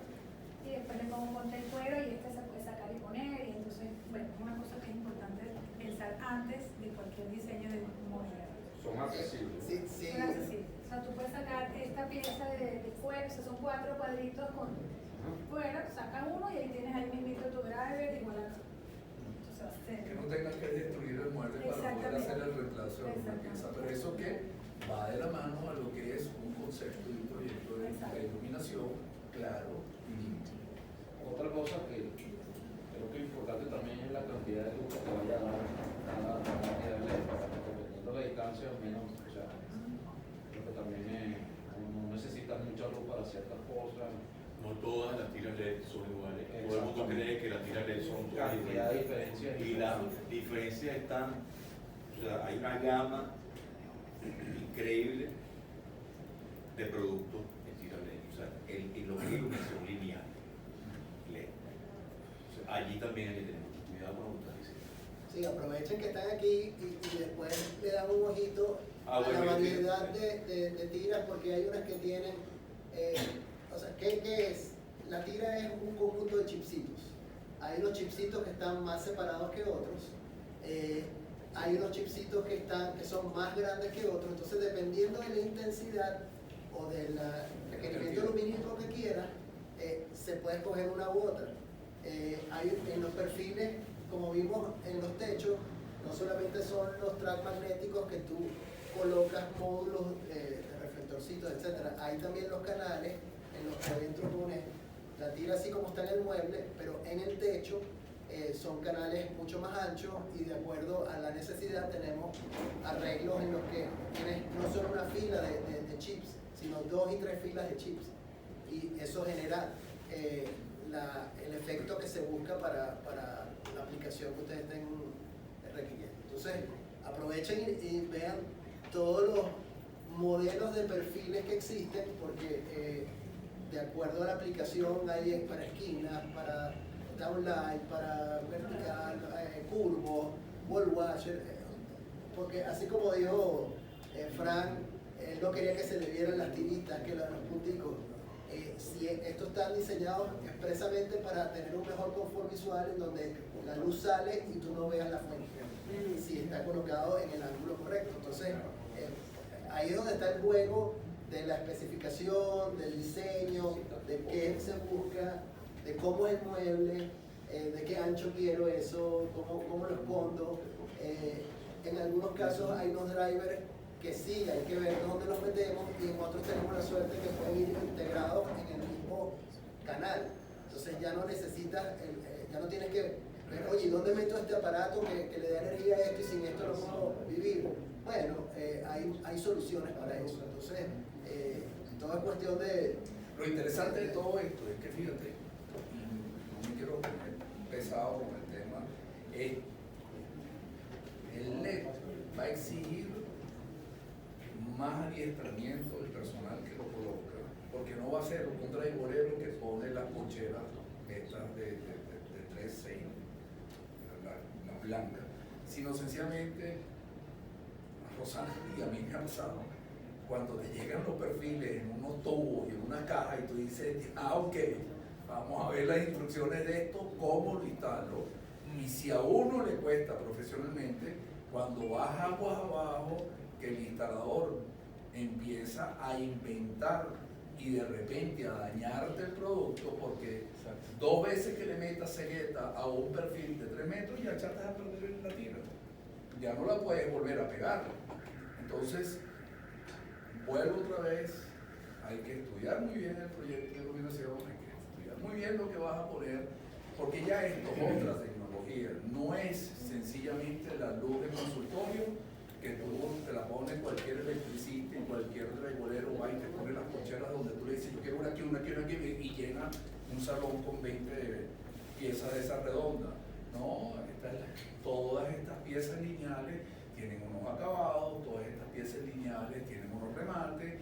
y después le pongo contra el cuero y se puede sacar y poner, y entonces, bueno, es una cosa que es importante pensar antes de cualquier diseño de un mueble. Son accesibles. Sí, sí. Son accesibles. O sea, tú puedes sacar esta pieza de cuero, o sea, son 4 cuadritos con cuero, sacas uno y ahí tienes ahí mismo tu driver igual a que no tengas que destruir el mueble para poder hacer el reemplazo de una pieza, pero eso que va de la mano a lo que es un concepto y un proyecto de iluminación claro y limpio. Otra cosa que creo que es importante también es la cantidad de luz que te vaya a dar cada cantidad de LED, dependiendo de la distancia, menos, o sea, creo que también no necesitas mucha luz para ciertas cosas. No todas las tiras LED son iguales. Todo el mundo cree que las tiras LED son todas Cantidad de diferentes. diferencias. Y las diferencias están, o sea, hay una gama increíble de productos en tiras LED. O sea, lo que es iluminación lineal. LED. O sea, allí también hay que tener mucho cuidado con lo que estás diciendo. Sí, aprovechen que están aquí y después le dan un ojito a bueno, la variedad de tiras, porque hay unas que tienen, o sea, ¿qué es? La tira es un conjunto de chipsitos. Hay unos chipsitos que están más separados que otros. Hay unos chipsitos que son más grandes que otros. Entonces, dependiendo de la intensidad o del requerimiento lumínico que quieras, se puede escoger una u otra. Hay en los perfiles, como vimos en los techos, no solamente son los tracks magnéticos que tú colocas módulos de reflectorcitos, etc. Hay también los canales en los que adentro pones la tira así como está en el mueble, pero en el techo son canales mucho más anchos y de acuerdo a la necesidad tenemos arreglos en los que tienes no solo una fila de chips, sino 2 y 3 filas de chips. Y eso genera el efecto que se busca para la aplicación que ustedes estén requiriendo. Entonces, aprovechen y vean todos los modelos de perfiles que existen, porque de acuerdo a la aplicación hay para esquinas, para downlight, para vertical, curvo, wall washer, porque así como dijo Frank, él no quería que se le vieran las tiritas, que los punticos. Si estos están diseñados expresamente para tener un mejor confort visual en donde la luz sale y tú no veas la fuente, si está colocado en el ángulo correcto. Entonces, ahí es donde está el juego de la especificación, del diseño, de qué se busca, de cómo es el mueble, de qué ancho quiero eso, cómo lo escondo. En algunos casos hay unos drivers que sí, hay que ver dónde los metemos, y en otros tenemos la suerte que pueden ir integrados en el mismo canal. Entonces ya no necesitas, ya no tienes que ver, oye, ¿dónde meto este aparato que le da energía a esto y sin esto no puedo vivir? Bueno, hay soluciones para eso. Entonces, todo es cuestión de... Lo interesante de todo esto es que, fíjate, no me quiero poner pesado con el tema, el LED va a exigir más adiestramiento del personal que lo coloca, porque no va a ser un driverero que pone las poncheras estas de 3-6, la blanca, sino sencillamente, Rosana, y a mí me ha pasado, cuando te llegan los perfiles en unos tubos y en una caja y tú dices, ok, vamos a ver las instrucciones de esto, cómo lo instalo, y si a uno le cuesta profesionalmente, cuando vas aguas abajo, que el instalador empieza a inventar y de repente a dañarte el producto, porque 2 veces que le metas cegueta a un perfil de 3 metros ya echaste a perder la tira, ya no la puedes volver a pegar. Entonces, vuelvo otra vez, hay que estudiar muy bien el proyecto de iluminación, hay que estudiar muy bien lo que vas a poner, porque ya esto es otra tecnología, no es sencillamente la luz de consultorio, que tú te la pones cualquier electricista y cualquier regulero va y te pone las cocheras donde tú le dices yo quiero una aquí, una aquí, una aquí, y llena un salón con 20 piezas de esa redonda. No, todas estas piezas lineales tienen unos acabados, todas estas piezas lineales tienen unos remates,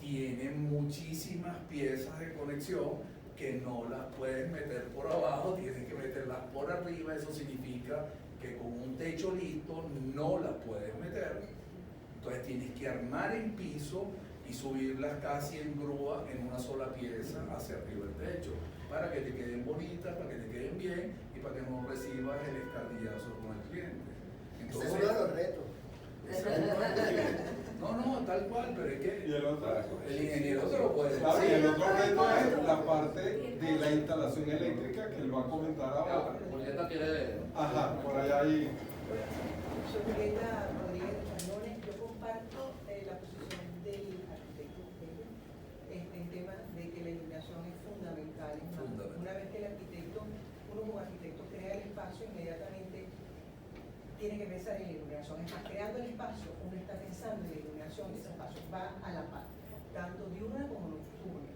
tienen muchísimas piezas de conexión que no las puedes meter por abajo, tienes que meterlas por arriba. Eso significa que con un techo listo no las puedes meter, entonces tienes que armar el piso y subirlas casi en grúa en una sola pieza hacia arriba del techo, para que te queden bonitas, para que te queden bien y para que no recibas el escardillazo con el cliente. Entonces, ese es uno de los retos. No, tal cual, pero es que Y el otro, el ingeniero te lo puede decir. claro, y el otro reto es la parte de la instalación eléctrica que él va a comentar ahora. Julieta quiere... Ajá, por allá hay. Soy Julieta Rodríguez de Chañones. Yo comparto la posición del arquitecto en temas de que la iluminación es fundamental. Es más, una vez que uno como arquitecto crea el espacio, inmediatamente tiene que pensar en la iluminación. Es más, creando el espacio, uno está pensando en la iluminación de ese espacio, va a la par, tanto diurna como nocturna.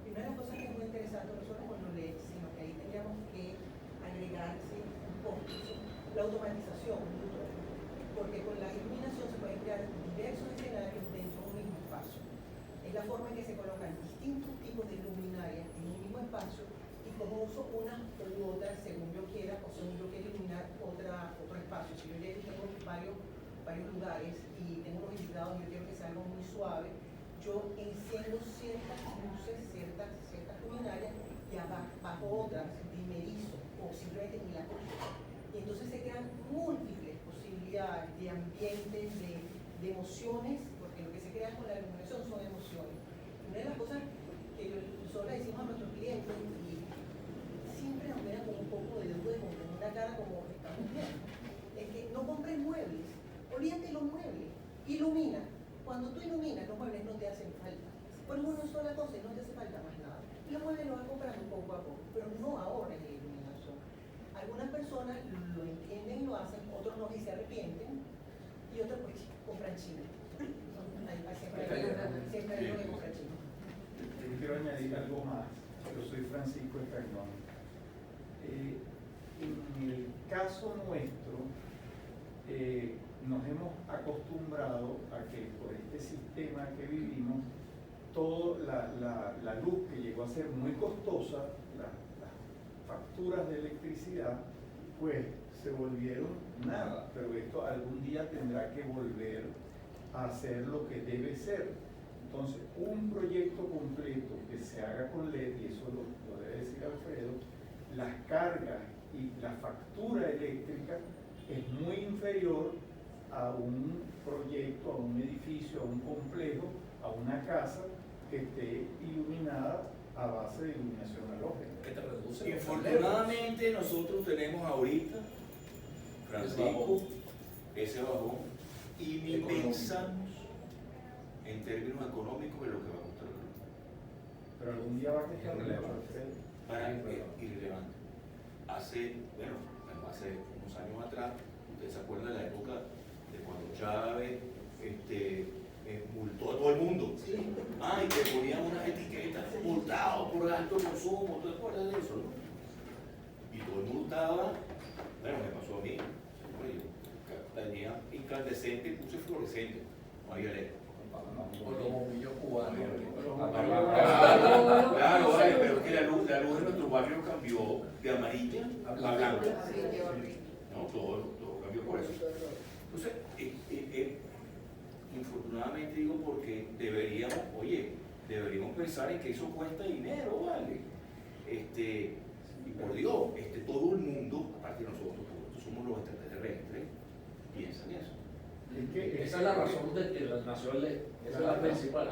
Y una de las cosas que es muy interesante, no solo con los LEDs, sino que ahí tendríamos que agregarse un poco la automatización, porque con la iluminación se pueden crear diversos escenarios dentro de un mismo espacio. Es la forma en que se colocan distintos tipos de luminarias en un mismo espacio y como uso una u otra según yo quiera o según yo quiera iluminar otro espacio. Si yo ya tengo varios lugares y tengo unos invitados y yo quiero que sea algo muy suave, yo enciendo ciertas luces, ciertas luminarias y bajo otras dimerizo o simplemente ni la cosa. Y entonces se crean múltiples posibilidades de ambientes, de emociones, porque lo que se crea con la iluminación son emociones. Una de las cosas que nosotros le decimos a nuestros clientes, y siempre nos miran con un poco de duda, con una cara como estamos bien, es que no compres muebles, olvídate los muebles, ilumina. Cuando tú iluminas, los muebles no te hacen falta. Pones una sola cosa y no te hace falta más nada. Y los muebles los vas comprando poco a poco, pero no ahora en la iluminación. Algunas personas lo entienden y lo hacen, otros no y se arrepienten, y otros pues compran chino. Siempre hay uno que compra chino. Yo quiero añadir algo más. Yo soy Francisco Escañón. En el caso nuestro, nos hemos acostumbrado a que por este sistema que vivimos, toda la luz que llegó a ser muy costosa, las facturas de electricidad, pues se volvieron nada, pero esto algún día tendrá que volver a hacer lo que debe ser. Entonces, un proyecto completo que se haga con LED, y eso lo debe decir Alfredo, las cargas y la factura eléctrica es muy inferior a un proyecto, a un edificio, a un complejo, a una casa que esté iluminada a base de iluminación halógena. Que te reduce. Infortunadamente nosotros tenemos ahorita, Francisco, ese bajón, y ni pensamos en términos económicos de lo que va a costar la luz. Pero algún día va a costar Alfredo. Para irrelevante. Hace unos años atrás, ustedes se acuerdan de la época de cuando Chávez multó a todo el mundo. Sí. Y que ponían unas etiquetas, multado por alto consumo, ¿tú te acuerdas de eso, no? Y todo el mundo estaba, bueno, me pasó a mí, tenía incandescente y puse fluorescente, no había LED. Con los bombillos cubanos. Claro, vale, pero es que la luz de nuestro barrio cambió de amarilla a blanca. No, todo cambió por eso. Entonces, infortunadamente digo porque deberíamos pensar en que eso cuesta dinero, ¿vale? Y por Dios, todo el mundo, aparte de nosotros somos los extraterrestres, piensan eso. Esa es la razón de que nació el LED. Esa es la principal.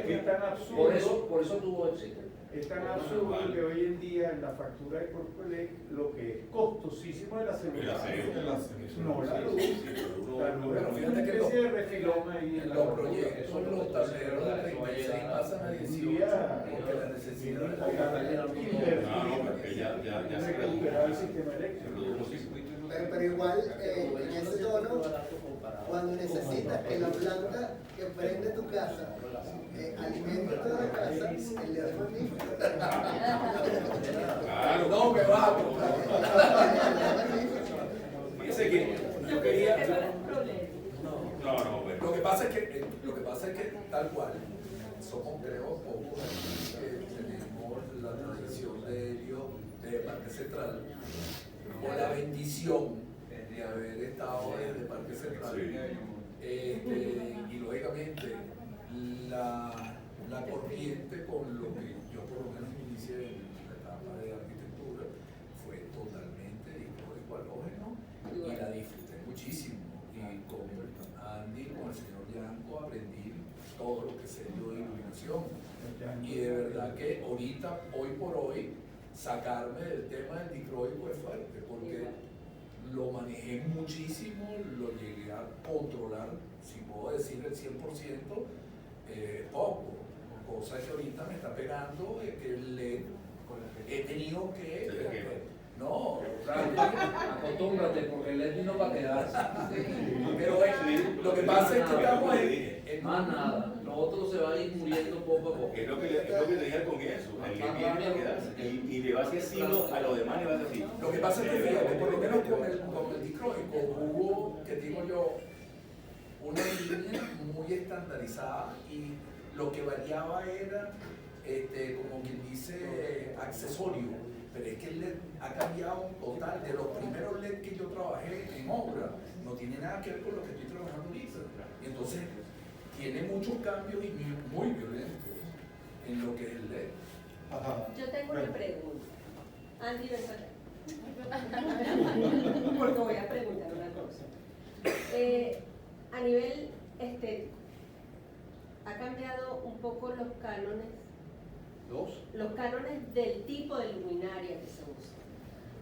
Es tan absurdo. Por eso tuvo éxito. Es tan absurdo que hoy en día en la factura de Corpoelec lo que es costosísimo es la seguridad. No la luz. La luz es una especie de refilón ahí en la los proyectos, los tableros de 36 pasan a 18 porque la necesidad de recuperar el sistema eléctrico. Pero igual, en ese tono, cuando necesitas que la planta que prende tu casa alimente toda la casa, el LED es magnífico. Claro, no me va a fíjese que yo quería. No, lo que pasa es que tal cual somos, creo, pocos que tenemos la tradición de Helio de Parque Central o la bendición de haber estado desde Parque Central. Y lógicamente la corriente con lo que yo por lo menos inicié en la etapa de arquitectura fue totalmente disco halógeno y la disfruté muchísimo. Y con Andy, con el señor Bianco, aprendí todo lo que sé yo de iluminación. Y de verdad que ahorita, hoy por hoy, sacarme del tema del dicroico es fuerte, porque lo manejé muchísimo, lo llegué a controlar, si puedo decir el 100%, poco. Cosa que ahorita me está pegando, que el LED he tenido que... No, acostúmbrate porque el LED vino para quedarse. Pero lo que pasa es que estamos en más nada, lo otro se va a ir muriendo poco a poco. Es lo que te dije con eso, el LED viene para quedarse y le va a hacer signo a los demás, le va a decir. Lo que pasa es que fíjate, por lo menos con el dicróico hubo, que digo yo, una línea muy estandarizada y lo que variaba era, como quien dice, accesorio. Pero es que el LED ha cambiado total. De los primeros LED que yo trabajé en obra, no tiene nada que ver con lo que estoy trabajando ahorita. Y entonces tiene muchos cambios y muy violentos en lo que es el LED. Yo tengo una pregunta. Andy, ven acá. Porque voy a preguntar una cosa. A nivel estético, ¿ha cambiado un poco los cánones? Los cánones del tipo de luminaria que se usa.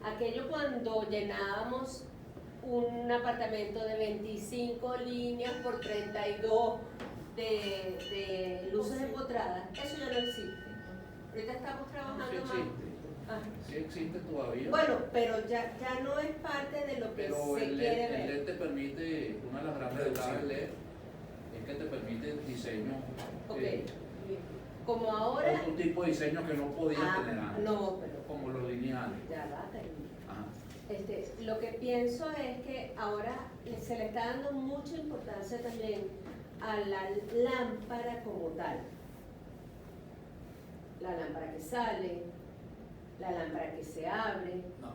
Aquello cuando llenábamos un apartamento de 25 líneas por 32 de luces empotradas, eso ya no existe. Ahorita estamos trabajando más. Sí existe todavía. Bueno, pero ya no es parte de lo que se quiere ver. El LED te permite, una de las grandes ventajas del LED es que te permite diseño. Como ahora. Otro tipo de diseño que no podía tener antes. No, pero. Como los lineales. Ya va, lo que pienso es que ahora se le está dando mucha importancia también a la lámpara como tal. La lámpara que sale, la lámpara que se abre. No.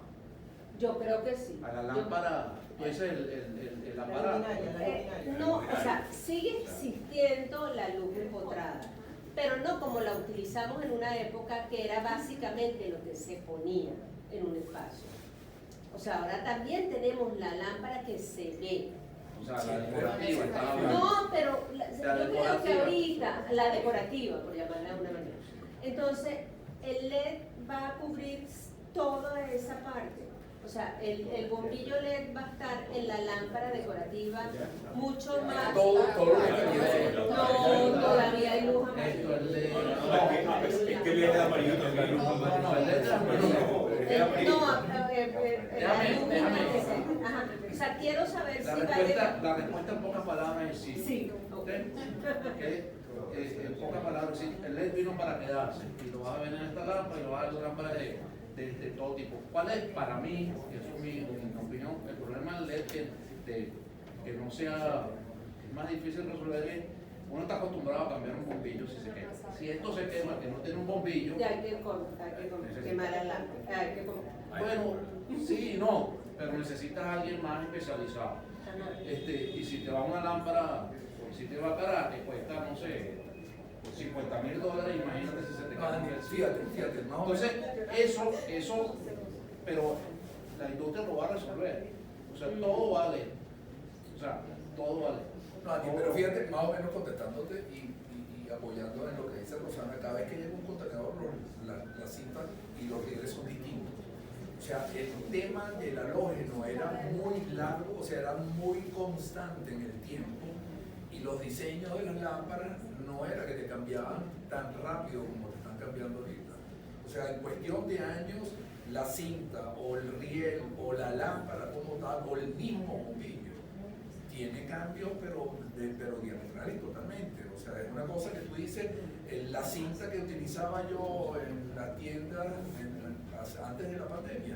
Yo creo que sí. A la lámpara, tú dices el aparato. No, o sea, sigue existiendo la luz empotrada, pero no como la utilizamos en una época que era básicamente lo que se ponía en un espacio. O sea, ahora también tenemos la lámpara que se ve. O sea, la decorativa estaba hablando. No, pero yo creo que ahorita, la decorativa, por llamarla de una manera. Entonces, el LED va a cubrir toda esa parte. O sea, el bombillo LED va a estar en la lámpara decorativa mucho más. Todo no, todavía hay luz amarilla. Es que el LED es amarillo también. No, el LED es amarillo. Déjame. O sea, quiero saber si la respuesta en pocas palabras es sí. Sí. En pocas palabras, sí, el LED vino para quedarse y lo vas a ver en esta lámpara y lo vas a ver en lámparas de todo tipo. ¿Cuál es para mí, y eso es mi opinión, el problema del LED que no sea, es más difícil resolver es, uno está acostumbrado a cambiar un bombillo si se quema. Si esto se quema, que no tiene un bombillo, ya hay que quemar la lámpara. Bueno, sí y no, pero necesitas a alguien más especializado. Y si te va una lámpara, si te va a cara, te cuesta, no sé, por $50,000, imagínate si se te cae. Fíjate, más o Entonces, eso, pero la industria lo va a resolver. O sea, todo vale. O sea, todo vale. No, pero fíjate, más o menos contestándote y apoyando en lo que dice Rosana, cada vez que llega un contenedor, la cinta y los rieles son distintos. O sea, el tema del halógeno era muy largo, o sea, era muy constante en el tiempo, y los diseños de las lámparas no era que te cambiaban tan rápido como te están cambiando ahorita. O sea, en cuestión de años, la cinta o el riel o la lámpara como tal, o el mismo bombillo, tiene cambios, pero diametrales totalmente. O sea, es una cosa que tú dices, la cinta que utilizaba yo en la tienda antes de la pandemia,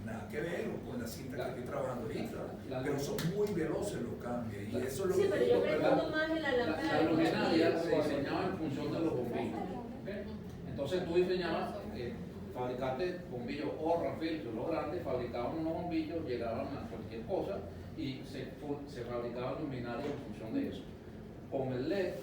nada que ver con la cinta que estoy trabajando ahorita, pero son muy veloces los cambios. Y eso es lo sí, que pero yo pregunto más en la lámpara. La luminaria se diseñaba en función de los bombillos. ¿Okay? Entonces tú diseñabas, fabricaste bombillos o Rafael, los grandes, fabricaban unos bombillos, llegaban a cualquier cosa y se fabricaban luminarias en función de eso. Con el LED,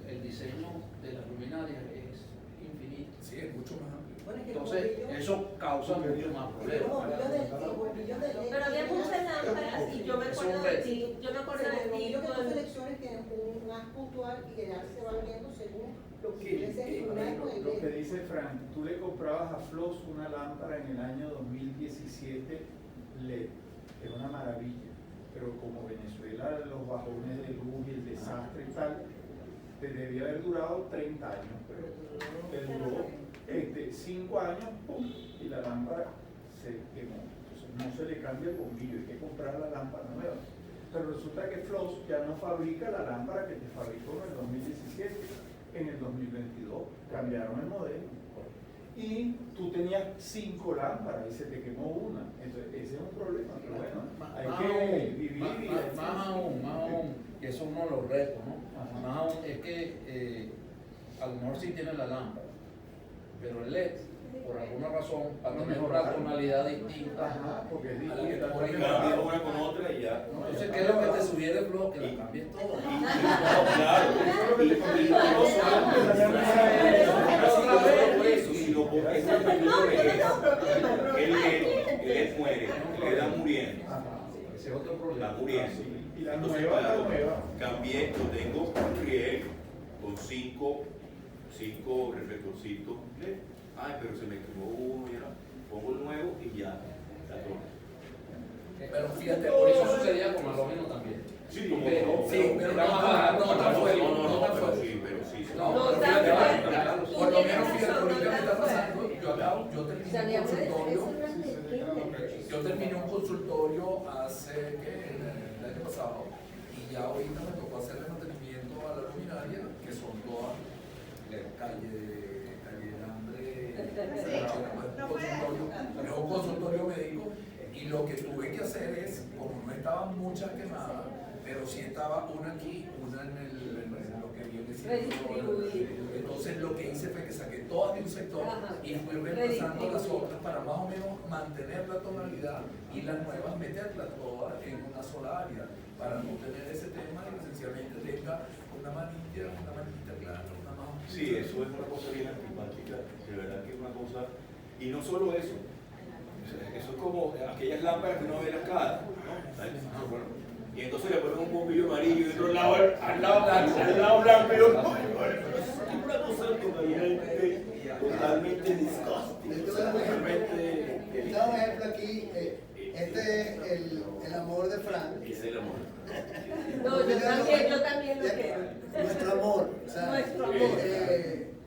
el diseño de las luminarias es infinito. Sí, es mucho más amplio. Entonces, eso causa mucho más problemas. Pero había muchas lámparas y yo me acuerdo de ti, Lo que tú selecciones tiene un haz puntual y el haz se va abriendo según lo que quieres seleccionar con el Lo que dice Frank, tú le comprabas a Flos una lámpara en el año 2017 LED, era una maravilla, pero como Venezuela, los bajones de luz y el desastre y tal, te debía haber durado 30 años, pero te duró 5 años, ¡pum! Y la lámpara se quemó. Entonces no se le cambia el bombillo, hay que comprar la lámpara nueva. Pero resulta que Flos ya no fabrica la lámpara que te fabricó en el 2017, en el 2022 cambiaron el modelo. Y tú tenías 5 lámparas y se te quemó una. Entonces ese es un problema, pero bueno, hay que vivir. Más aún, que eso es uno de los retos, ¿no? Más aún es que a lo mejor sí tiene la lámpara, pero el LED, por alguna razón, va a tener una tonalidad distinta. Porque es a la que distinta. por ahí Cambias una con otra y ya. Entonces, ¿qué es lo que te sugiere el blog? Que la cambies todo. Claro, él muere, queda muriendo. Ese es otro problema. Está muriendo. Y la Entonces, nueva, claro, la nueva. cambié, lo tengo un riel con 5 reflectorcitos. Ay, pero se me quemó uno, ya. Pongo el nuevo y ya. Está todo. Pero fíjate, Por eso sucedía con halógeno también. Sí, pero era más barato, no tan fuerte. pero sí. No, No, fíjate, claro. por lo menos fíjate ahorita que está pasando, yo terminé un consultorio. Yo terminé un consultorio hace el año pasado y ya ahorita me tocó hacerle mantenimiento a la luminaria, que son todas calle Hambre, es un consultorio médico, y lo que tuve que hacer es, como no estaban muchas quemadas, pero sí estaba una aquí, una en lo que viene siendo. Entonces lo que hice fue que saqué todas de un sector y fui reemplazando las otras para más o menos mantener la tonalidad y las nuevas meterlas todas en una sola área para no tener ese tema y esencialmente tenga una manilla clara, una más. Sí, eso es una cosa bien antipática, de verdad que es una cosa. Y no solo eso, eso es como aquellas lámparas que uno ve en las casas, ¿no? Bueno, y entonces le ponen un bombillo amarillo y otro lado al lado blanco, y otro, es una cosa totalmente disgusting. Yo tengo un ejemplo aquí, este es el amor de Frank. Ese es el amor. No, yo también lo quiero. Nuestro amor. O sea, Nuestro amor.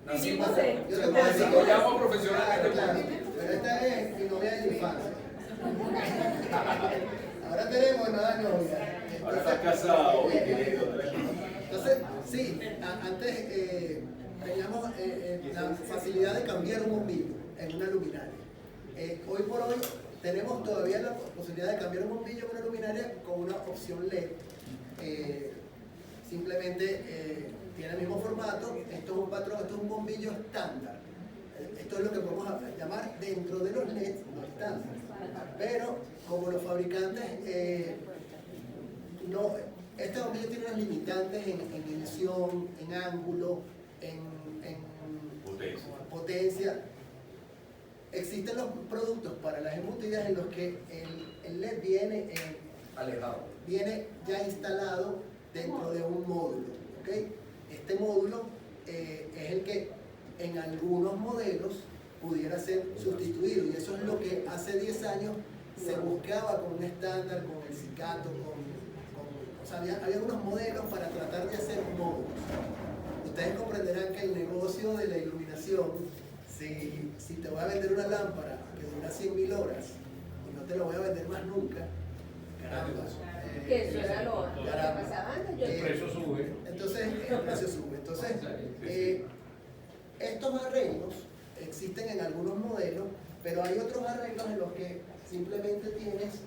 Nacimos, yo se te puedo decir desarrollamos profesionalmente. claro, pero esta es mi novia de la infancia. Ahora tenemos nueva novia. Ahora estás casado y tienes otra. Entonces, sí, antes teníamos la facilidad de cambiar un bombillo en una luminaria. Hoy por hoy tenemos todavía la posibilidad de cambiar un bombillo en una luminaria con una opción LED. Simplemente tiene el mismo formato, esto es un patrón, esto es un bombillo estándar. Esto es lo que podemos llamar dentro de los LEDs, no estándar. Pero como los fabricantes, este bombillo tiene unas limitantes en emisión, en ángulo, potencia. Existen los productos para las embutidas en los que el LED viene alejado, viene ya instalado dentro de un módulo, ¿okay? Este módulo es el que en algunos modelos pudiera ser sustituido, y eso es lo que hace 10 años se buscaba con un estándar, con el CICATO, o sea, había algunos modelos para tratar de hacer módulos. Ustedes comprenderán que el negocio de la iluminación, si te voy a vender una lámpara que dura 100.000 horas y no te la voy a vender más nunca, caramba. Que eso era lo que pasaba antes. El precio sube. Entonces, el precio sube. Entonces, estos arreglos existen en algunos modelos, pero hay otros arreglos en los que simplemente tienes...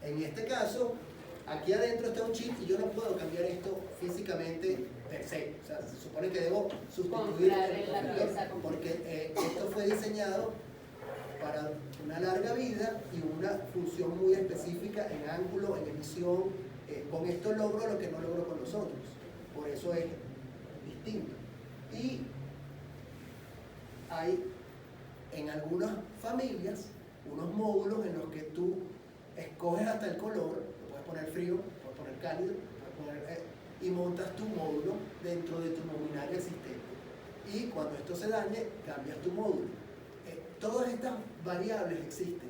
en este caso, aquí adentro está un chip y yo no puedo cambiar esto físicamente per se. O sea, se supone que debo sustituir porque esto fue diseñado para una larga vida y una función muy específica en ángulo, en emisión. Con esto logro lo que no logro con los otros. Por eso es distinto. Y hay en algunas familias unos módulos en los que tú escoges hasta el color, lo puedes poner frío, puedes poner cálido, puedes poner, y montas tu módulo dentro de tu luminaria existente. Y cuando esto se dañe, cambias tu módulo. Todas estas variables existen,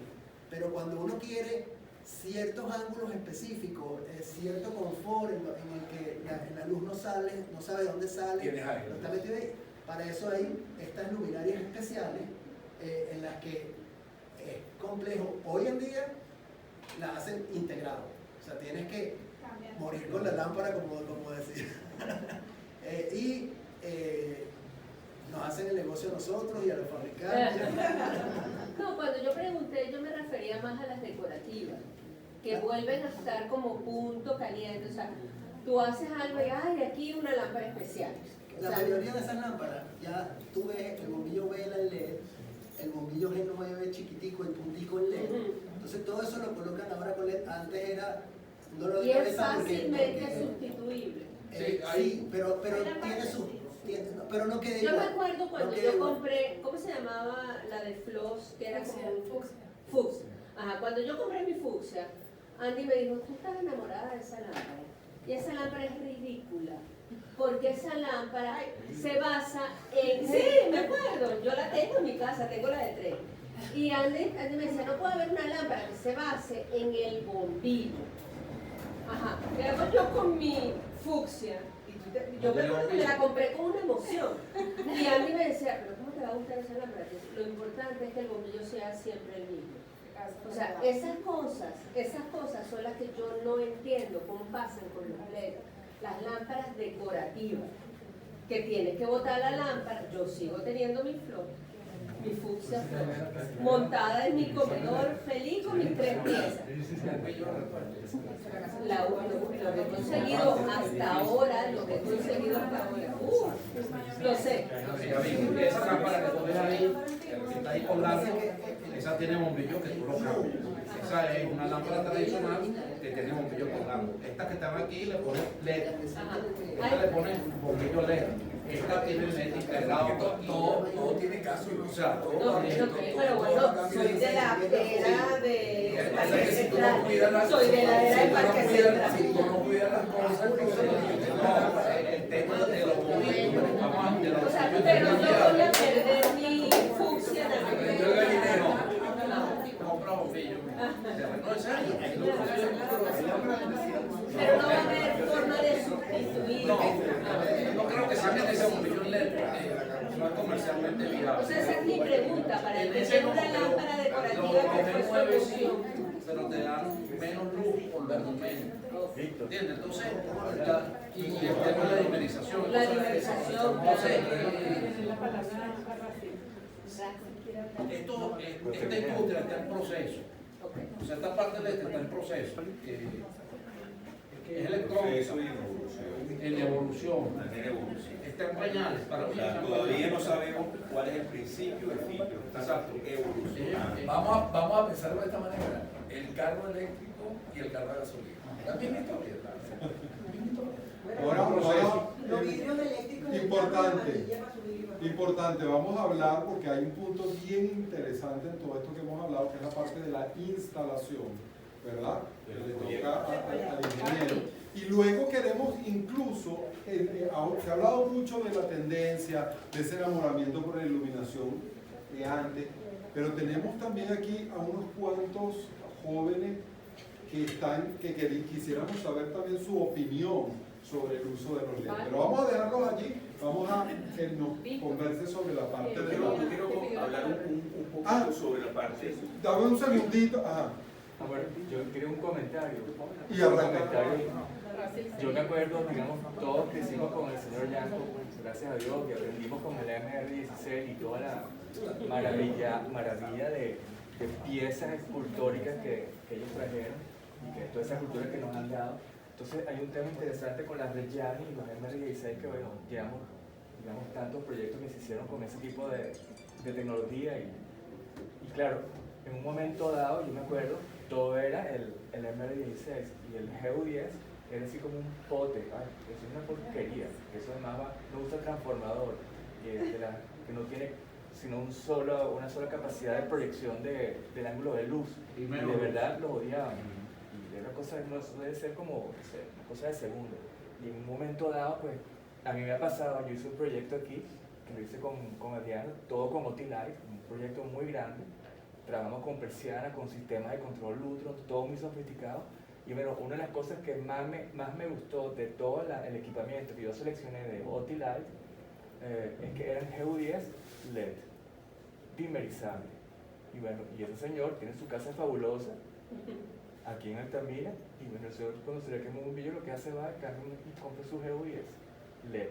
pero cuando uno quiere ciertos ángulos específicos, cierto confort en el que la luz no sale, no sabe dónde sale, no está metido ahí, para eso hay estas luminarias especiales en las que es complejo. Hoy en día la hacen integrado, o sea, tienes que morir con la lámpara, como decir. Y nos hacen el negocio a nosotros y a los fabricantes. No, cuando yo pregunté, yo me refería más a las decorativas, que vuelven a estar como punto caliente. O sea, tú haces algo y hay aquí una lámpara especial. La mayoría de esas lámparas, ya tú ves el bombillo vela en LED, el bombillo G9 chiquitico, el puntico en LED. Entonces todo eso lo colocan ahora con LED. Antes era un dolor de cabeza. Y es fácilmente sustituible. Sí, pero tiene su... Pero no queda igual. Yo me acuerdo cuando yo compré, ¿cómo se llamaba la de Floss? Que era como un fucsia. Ajá, cuando yo compré mi fucsia, Andy me dijo, tú estás enamorada de esa lámpara. Y esa lámpara es ridícula. Porque esa lámpara se basa en... Sí, me acuerdo, yo la tengo en mi casa, tengo la de 3. Y Andy me decía, no puede haber una lámpara que se base en el bombillo. Ajá, ¿qué hago yo con mi fucsia? Yo me acuerdo que la compré con una emoción. Y Andy me decía, pero ¿cómo te va a gustar esa lámpara? Lo importante es que el bombillo sea siempre el mismo. O sea, esas cosas son las que yo no entiendo cómo pasan con los LED. Las lámparas decorativas, que tienes que botar la lámpara. Yo sigo teniendo mi flor, mi fucsia flor, montada en mi comedor feliz con mis 3 piezas. Lo que he conseguido hasta ahora, lo sé. Esa lámpara que tú ves ahí, que está ahí colgando, esa tiene bombillo que tú lo cambias. Esa es una lámpara tradicional que tiene bombillo colgando. Estas que están aquí le pones LED. Esta le pones bombillo LED. Esta tiene LED integrado. Todo tiene caso. O sea, pero bueno, soy de la era de... Soy de la era de Parque Central. Si tú no cuidas las cosas, el tema de los bombillos, o sea, pero yo voy a perder mi fucsia también. Yo el gallinero. compra bombillos. No, en serio. Pero no va a haber forma de sustituir. No creo que saquen ese bombillo LED. No es comercialmente viable. O sea, esa es mi pregunta. Para el que tiene una lámpara decorativa que fue solución. Pero te dan menos luz por lo menos. ¿Entiendes? Entonces, y el tema de la dimerización. La dimerización. Esta industria está en proceso. O sea, esta parte de esta está en proceso. Es electrónica. En evolución. Está en pañales. Para Todavía no sabemos cuál es el principio del fin. Exacto. Evolución. Vamos a pensarlo de esta manera. El carro eléctrico y el carro de gasolina. La misma historia. Ahora, los vidrios eléctricos importante, vamos a hablar porque hay un punto bien interesante en todo esto que hemos hablado, que es la parte de la instalación, ¿verdad? Que le toca al ingeniero. Y luego queremos incluso, se ha hablado mucho de la tendencia, de ese enamoramiento por la iluminación de antes, pero tenemos también aquí a unos cuantos jóvenes que quisiéramos saber también su opinión sobre el uso de los LED. Pero vamos a dejarlos allí, vamos a que nos converse sobre la parte de la... Yo quiero hablar un poco sobre la parte... Dame un segundito. Bueno, yo quería un comentario. Y arrancar. Yo me acuerdo, digamos, todos crecimos con el señor Yanko, gracias a Dios, y aprendimos con el MR16 y toda la maravilla de piezas escultóricas que ellos trajeron y que todas esas culturas que nos han dado. Entonces hay un tema interesante con las Reggiani y los MR16 que, bueno, llevamos, digamos, tantos proyectos que se hicieron con ese tipo de tecnología y claro, en un momento dado, yo me acuerdo, todo era el MR16 y el GU10 era así como un pote, eso es una porquería, eso además no usa transformador, que no tiene sino una sola capacidad de proyección del ángulo de luz, y de verdad lo odiaban. Y una cosa no debe ser como una cosa de segundo. Y en un momento dado, pues, a mí me ha pasado, yo hice un proyecto aquí, que lo hice con Adriano, todo con OT-Light, un proyecto muy grande. Trabajamos con persiana, con sistemas de control Lutron, todo muy sofisticado. Y bueno, una de las cosas que más me gustó de todo el equipamiento que yo seleccioné de OT-Light es que eran GU10 LED, dimerizable. Y bueno, y ese señor tiene su casa fabulosa aquí en Altamira, y bueno, el señor cuando se le quema un bombillo lo que hace va, cambia y compra su GU10 LED.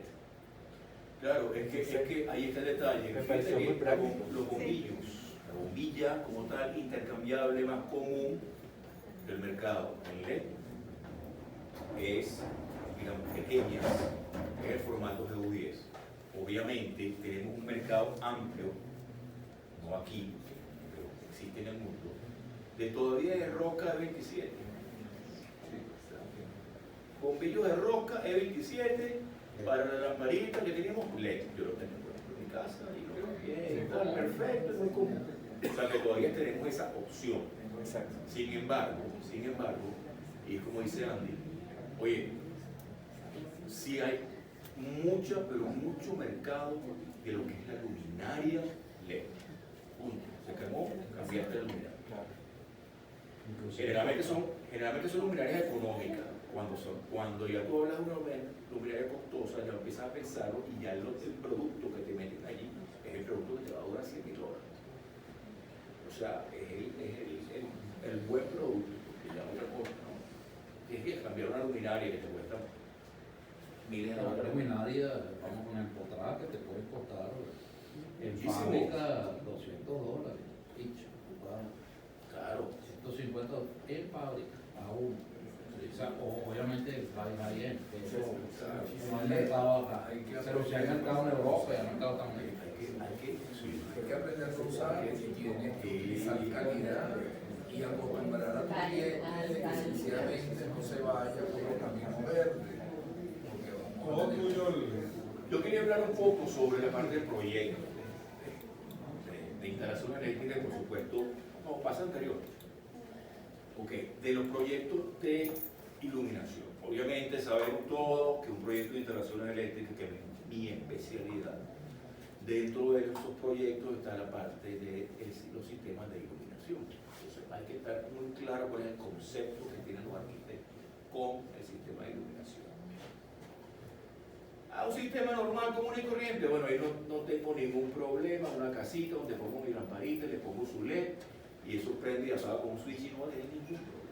Claro, es que ahí está el detalle. Me pareció muy práctico. Los bombillos, la bombilla como tal, intercambiable más común del mercado en LED es, digamos, pequeñas, en el formato GU10. Obviamente tenemos un mercado amplio, no aquí, pero existe en el mundo, de todavía de roca E27. Bombillos de roca E27 para la lamparita que tenemos LED. Yo lo tengo en mi casa y lo veo bien, está perfecto, es muy común. O sea que todavía tenemos esa opción. Sin embargo, y como dice Andy, oye, sí hay pero mucho mercado de lo que es la luminaria LED. Punto. Se quemó, cambiaste la luminaria. Generalmente son luminarias económicas. Cuando ya tú hablas de una luminaria costosa, ya empiezas a pensarlo y ya el producto que te meten allí es el producto que te va a durar $100,000. O sea, es el buen producto, que ya otra cosa, ¿no? Tienes que cambiar una luminaria que te cuesta miles de La dólares. luminaria, vamos con el empotrada que te puede costar en Muchísimo. fábrica $200 each. Claro. 150 en fábrica, aún. O sea, obviamente va bien, eso no hay mercado acá. Pero si hay mercado en Europa y hay mercado también. Hay que aprender a usar y tienes que utilizar calidad y acostumbrar a tu cliente que sencillamente no se vaya por el camino verde. Yo quería hablar un poco sobre la parte del proyecto de instalación eléctrica, por supuesto, como pasa anterior. De los proyectos de iluminación. Obviamente sabemos todos que un proyecto de instalación eléctrica, que es mi especialidad, dentro de esos proyectos está la parte de los sistemas de iluminación. Entonces hay que estar muy claro cuál es el concepto que tienen los arquitectos con el sistema de iluminación. A un sistema normal, común y corriente, bueno, ahí no tengo ningún problema, una casita donde pongo mi lamparita, le pongo su LED y eso prende y apaga con un switch y no va a tener ningún problema.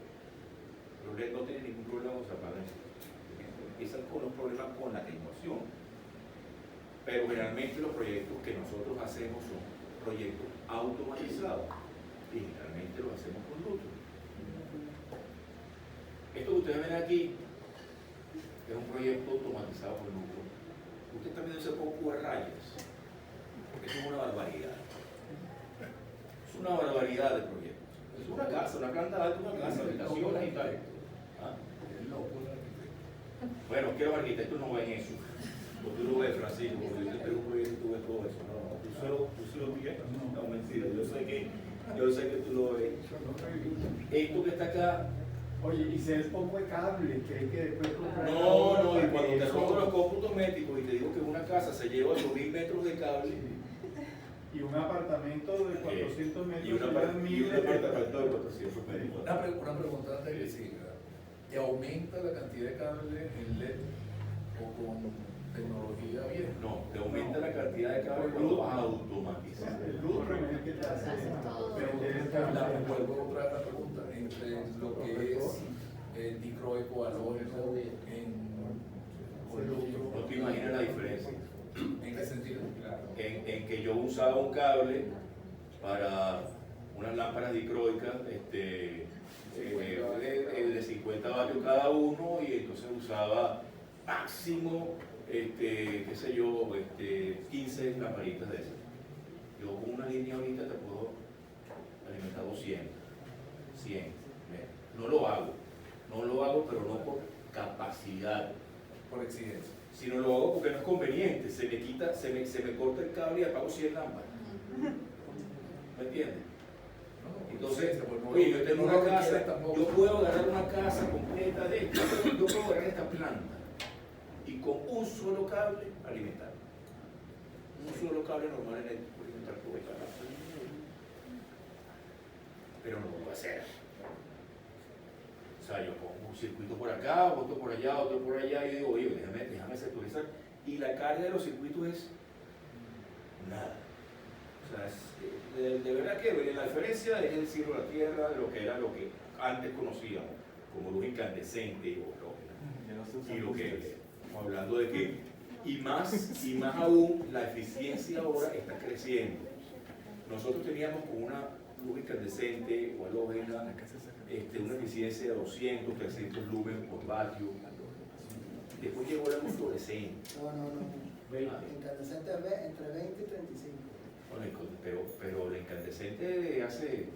Los LED no tienen ningún problema con se apagan. Empiezan con los problemas con la atenuación. Pero generalmente los proyectos que nosotros hacemos son proyectos automatizados y generalmente los hacemos con Lutron. Esto que ustedes ven aquí es un proyecto automatizado con Lutron. Usted está viendo ese poco de rayas, porque eso es una barbaridad. Es una barbaridad de proyectos. Es una casa, una planta alta, una casa, habitaciones y tal. Bueno, que los arquitectos no ven eso. Tú lo ves, Francisco, porque yo te tengo un proyecto y tú ves todo eso. No, tú solo ves. No, mentira, yo sé que tú lo ves. Esto que está acá. Oye, y si es poco de cable, que hay que después comprar. No, y cuando te rompo los cómputos métricos y te digo que una casa se lleva 8.000 metros de cable. Y un apartamento de 400 metros. Y un apartamento de 400 metros. Una pregunta antes de que siga. ¿Te aumenta la cantidad de cables en LED o con tecnología vieja? No, te aumenta la cantidad de cables cuando vas a automatizar. El luz es que te hace. Vuelvo otra vez a la pregunta. Entre lo que es el dicroico halógeno No te imaginas la diferencia. ¿En qué sentido? En que yo usaba un cable para unas lámparas dicroicas de 50 vatios cada uno, y entonces usaba máximo, qué sé yo, 15 lamparitas de esas. Yo con una línea ahorita te puedo alimentar 100. No lo hago, pero no por capacidad, Por exigencia. sino lo hago porque no es conveniente. Se me corta el cable y apago 100 lámparas. ¿Me entiendes? Entonces, oye, yo tengo una casa, yo puedo agarrar una casa completa de esto, yo puedo agarrar esta planta y con un solo cable alimentar. Un solo cable normal eléctrico alimentar toda esta casa. Pero no lo puedo hacer. O sea, yo pongo un circuito por acá, otro por allá, otro por allá, y yo digo, oye, déjame sectorizar. Y la carga de los circuitos es nada. O sea, de verdad que la diferencia es el cielo, la tierra, de lo que era lo que antes conocíamos como luz incandescente y lo que estamos hablando de que, y más aún, la eficiencia ahora está creciendo. Nosotros teníamos con una luz incandescente o halógena una eficiencia de 200, 300 lúmenes por vatio. Después llegó la luz fluorescente. No. Incandescente entre 20 y 35. Bueno, pero la incandescente de hace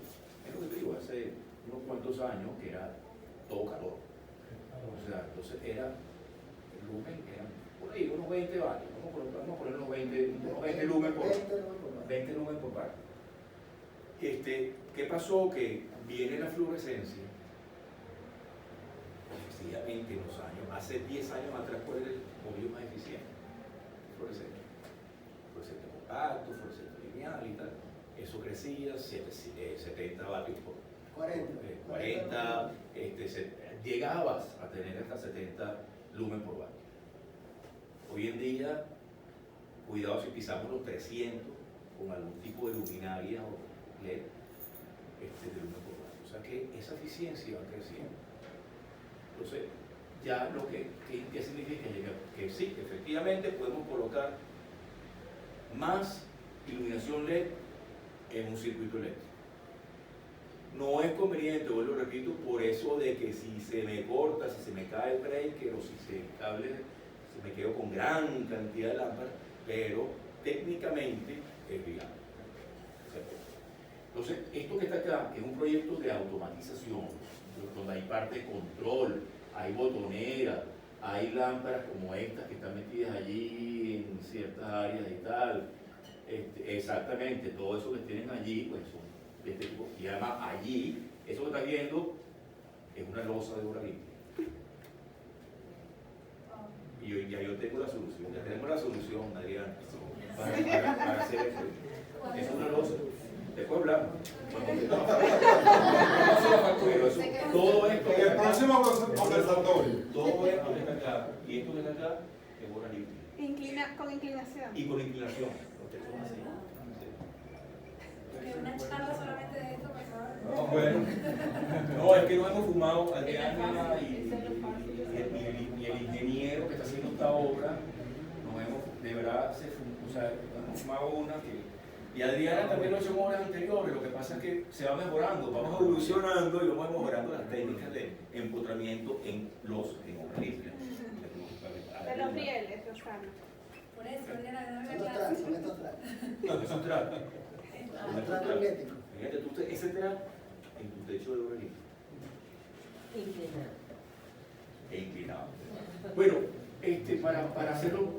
unos cuantos años, que era todo calor. O sea, entonces el lumen era por ahí, unos 20 vatios. Vamos a poner unos 20 lumen por 20 lumen por par. ¿Qué pasó? Que viene la fluorescencia. Efectivamente, en los años, hace 10 años atrás, ¿cuál era el movilio más eficiente? Fluorescente. Fluorescente compacto, fluorescente lineal y tal. Eso crecía 70 vatios por 40, llegabas a tener hasta 70 lumen por vatio. Hoy en día, cuidado si pisamos los 300 con algún tipo de luminaria o LED de lumen por vatio. O sea que esa eficiencia va creciendo. Entonces, ya lo que significa que sí, efectivamente podemos colocar más iluminación LED en un circuito eléctrico. No es conveniente, vuelvo a repito, por eso de que si se me corta, si se me cae el breaker o si el cable se me quedo con gran cantidad de lámparas, pero técnicamente es viable. Entonces, esto que está acá, que es un proyecto de automatización, donde hay parte de control, hay botoneras, hay lámparas como estas que están metidas allí en ciertas áreas y tal. Exactamente, todo eso que tienen allí, pues son de este tipo. Y además allí, eso que estás viendo es una losa de obra limpia. Y ya yo tengo la solución, ya tenemos la solución, Adrián, para hacer eso. Es una losa. Después hablamos. Todo esto. En el próximo conversatorio. Todo esto que está acá y esto que está acá es obra limpia. Con inclinación. Y con inclinación. Una charla solamente de esto, por favor. No, bueno. No, es que no hemos fumado Adriana y el ingeniero que está haciendo esta obra. De verdad, hemos fumado una que. Y Adriana también lo ha hecho en obras anteriores. Lo que pasa es que se va mejorando, vamos evolucionando y vamos mejorando las técnicas de empotramiento en obras limpias. De los rieles, Rosana. Por eso, Adriana, dame Son la estos clase. tracks. Es un track. Un track magnético. Fíjate tú, ese track en tu techo de obra limpia. Inclinado. e inclinado. Bueno, para hacerlo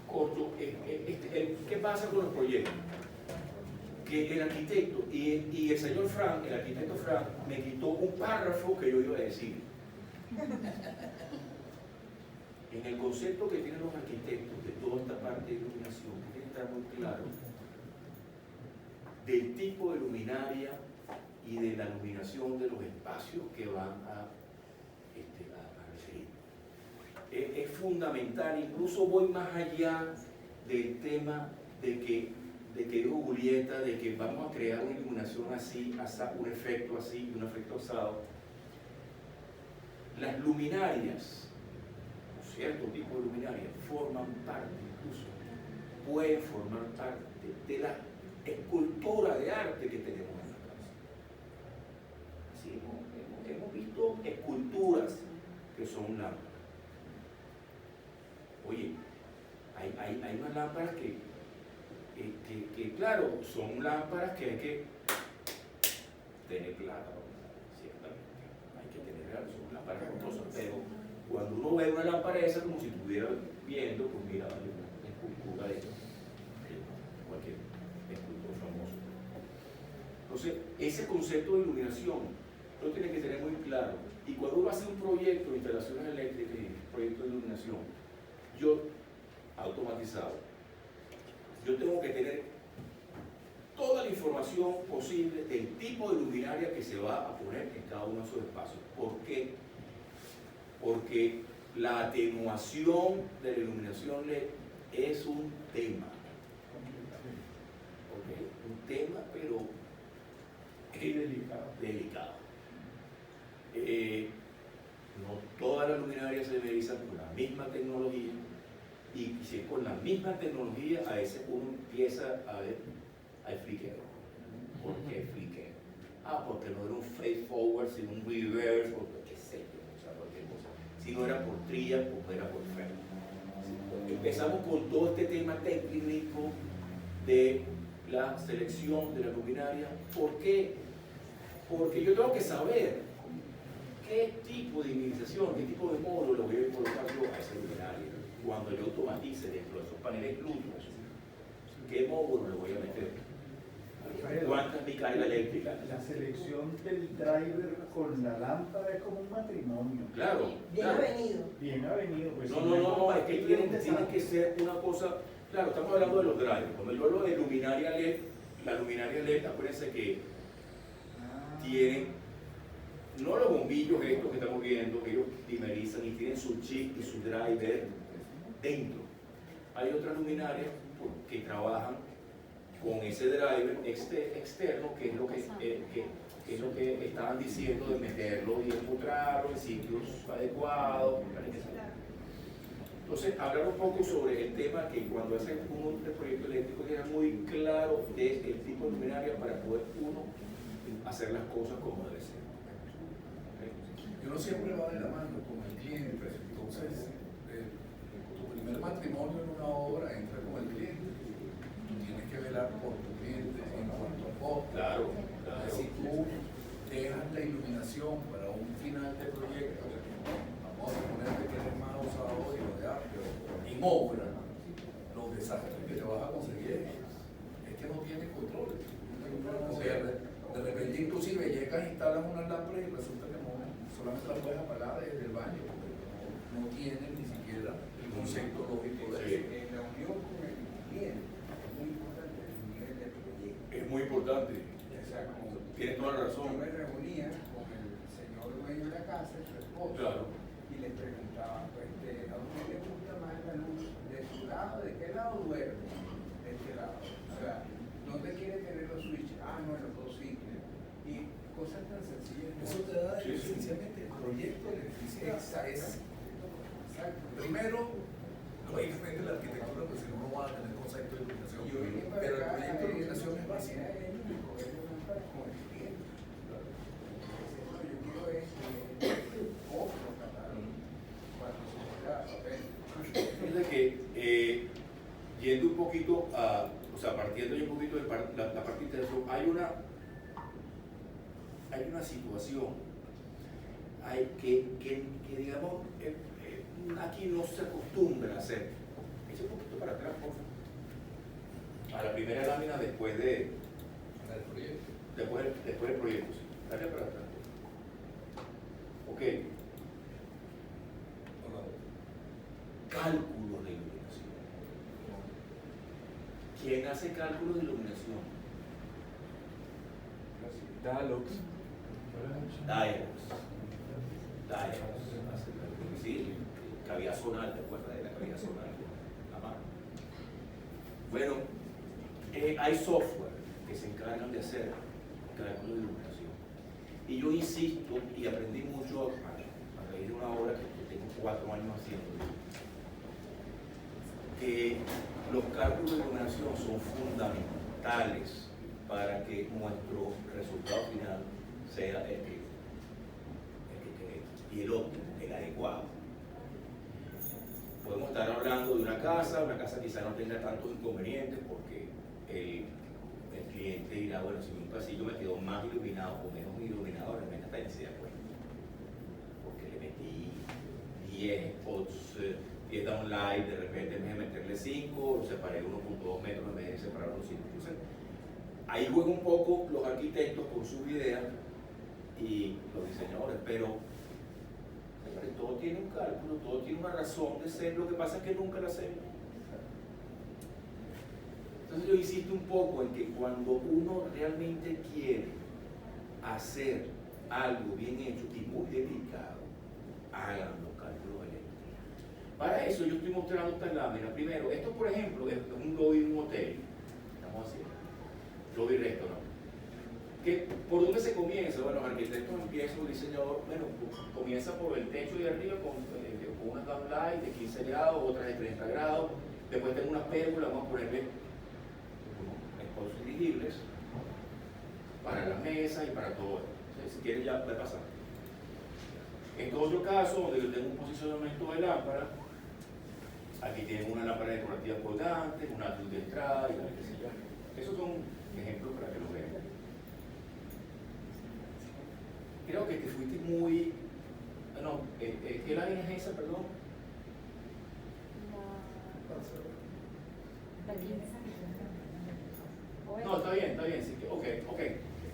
corto, ¿qué pasa con los proyectos? Que el arquitecto y el señor Frank, el arquitecto Frank, me quitó un párrafo que yo iba a decir. En el concepto que tienen los arquitectos de toda esta parte de iluminación, tiene que estar muy claro del tipo de luminaria y de la iluminación de los espacios que van a recibir. Es fundamental, incluso voy más allá del tema de que dijo Julieta, de que vamos a crear una iluminación así, un efecto así y un efecto asado. Las luminarias, cierto tipo de luminarias, forman parte, incluso pueden formar parte de la escultura de arte que tenemos en la casa. Así hemos visto esculturas que son lámparas. Oye, hay unas lámparas que claro, son lámparas que hay que tener plata, ciertamente. Hay que tener claro, son lámparas costosas, pero cuando uno ve una lámpara esa, como si estuviera viendo, pues mira, hay una escultura de cualquier escultor famoso. Entonces, ese concepto de iluminación lo tiene que tener muy claro. Y cuando uno hace un proyecto de instalaciones eléctricas y proyecto de iluminación, yo, automatizado, yo tengo que tener toda la información posible del tipo de luminaria que se va a poner en cada uno de esos espacios. ¿Por qué? Porque la atenuación de la iluminación LED es un tema. ¿Okay? Un tema, pero delicado. No todas las luminarias se realizan con la misma tecnología, y si es con la misma tecnología, a veces uno empieza a ver, hay fliqueo. ¿Por qué fliqueo? Porque no era un fade forward, sino un reverse, o qué sé yo, o sea, cualquier cosa. Si no era por tría, pues era por fade. Empezamos con todo este tema técnico de la selección de la luminaria. ¿Por qué? Porque yo tengo que saber qué tipo de iluminación, qué tipo de módulo le voy a colocar yo a esa luminaria. Cuando yo automatice dentro de esos paneles lúminos, ¿qué módulo le voy a meter? ¿Cuánta es mi carga eléctrica? La selección del driver con la lámpara es como un matrimonio. Claro. Bien avenido. Bien avenido. Pues No, es que tiene que ser una cosa. Claro, estamos hablando de los drivers. Cuando yo hablo de luminaria LED, la luminaria LED, acuérdense que tiene, no los bombillos estos que estamos viendo, ellos dimerizan y tienen su chip y su driver dentro. Hay otras luminarias que trabajan con ese driver externo, que es lo que estaban diciendo de meterlo y encontrarlo en sitios adecuados. Entonces, hablar un poco sobre el tema que cuando hacen un proyecto eléctrico queda muy claro del tipo de luminaria para poder uno hacer las cosas como debe ser. Y uno siempre va de la mano con el cliente. Entonces, tu primer matrimonio en una obra entra con el cliente. Tú tienes que velar por tu cliente en cuanto a costo. Claro. Si tú dejas la iluminación para un final de proyecto, vamos a suponer que eres más usador y de arte, en obra, los desastres que te vas a conseguir es que no tienes control. O sea, de repente inclusive llegas, instalas unas lámparas y resulta que solamente las puedes apagar desde el baño, porque no tienes ni siquiera el concepto lógico de eso. La unión con el cliente es muy importante el nivel del proyecto. Es muy importante. Tienes toda la razón. Yo me reunía con el señor dueño de la casa y su esposa. Claro. Y les preguntaba, pues, ¿a usted le gusta más la luz de su lado? ¿De qué lado duerme? De este lado. O sea, ¿dónde quiere tener los switches? No, en los dos sitios. Y cosas tan sencillas. Eso te da esencialmente el proyecto de electricidad. Exacto. Primero, lógicamente la arquitectura, pues si no, no va a tener concepto de iluminación. Pero el proyecto de iluminación es básico. Fíjate que yendo un poquito o sea, partiendo ya un poquito de la parte de eso, hay una situación, que digamos, aquí no se acostumbra a hacer. Echa un poquito para atrás, por favor. A la primera lámina después del proyecto. Después del proyecto, sí. Dale para atrás. Ok. Cálculos de iluminación. ¿Quién hace cálculos de iluminación? Dialogs. Sí, cavidad zonal, ¿te acuerdas de la cavidad zonal? Bueno, hay software que se encargan de hacer cálculos de iluminación. Y yo insisto, y aprendí mucho a raíz de una obra que tengo 4 años haciendo, que los cálculos de iluminación son fundamentales para que nuestro resultado final sea el que queremos y el óptimo, el adecuado. Podemos estar hablando de una casa quizá no tenga tantos inconvenientes porque el cliente dirá, bueno, si un pasillo me quedó más iluminado o menos iluminado, realmente hasta ni se da cuenta. Porque le metí 10 spots, 10 downlight, de repente en vez de meterle 5, lo separé 1.2 metros en vez de separarlo 5. Entonces, ahí juegan un poco los arquitectos con sus ideas y los diseñadores, pero todo tiene un cálculo, todo tiene una razón de ser, lo que pasa es que nunca la hacemos. Entonces yo insisto un poco en que cuando uno realmente quiere hacer algo bien hecho y muy dedicado, hagan los cálculos eléctricos. Para eso yo estoy mostrando esta lámina. Primero, esto por ejemplo es un lobby de un hotel, estamos haciendo, lobby restaurant. ¿Por dónde se comienza? Bueno, los arquitectos empiezan, el diseñador, bueno, comienza por el techo de arriba con unas downlight de 15 grados, otras de 30 grados, después tengo unas pérgolas, vamos a ponerle spots dirigibles para las mesas y para todo esto. Si quieren ya puede pasar. En otro caso, donde yo tengo un posicionamiento de lámpara, aquí tienen una lámpara decorativa colgante, una luz de entrada y tal, qué sé yo. Esos son ejemplos para que lo vean. Creo que te fuiste muy... No, ¿qué lámina es esa, perdón? No, está bien, sí, ok.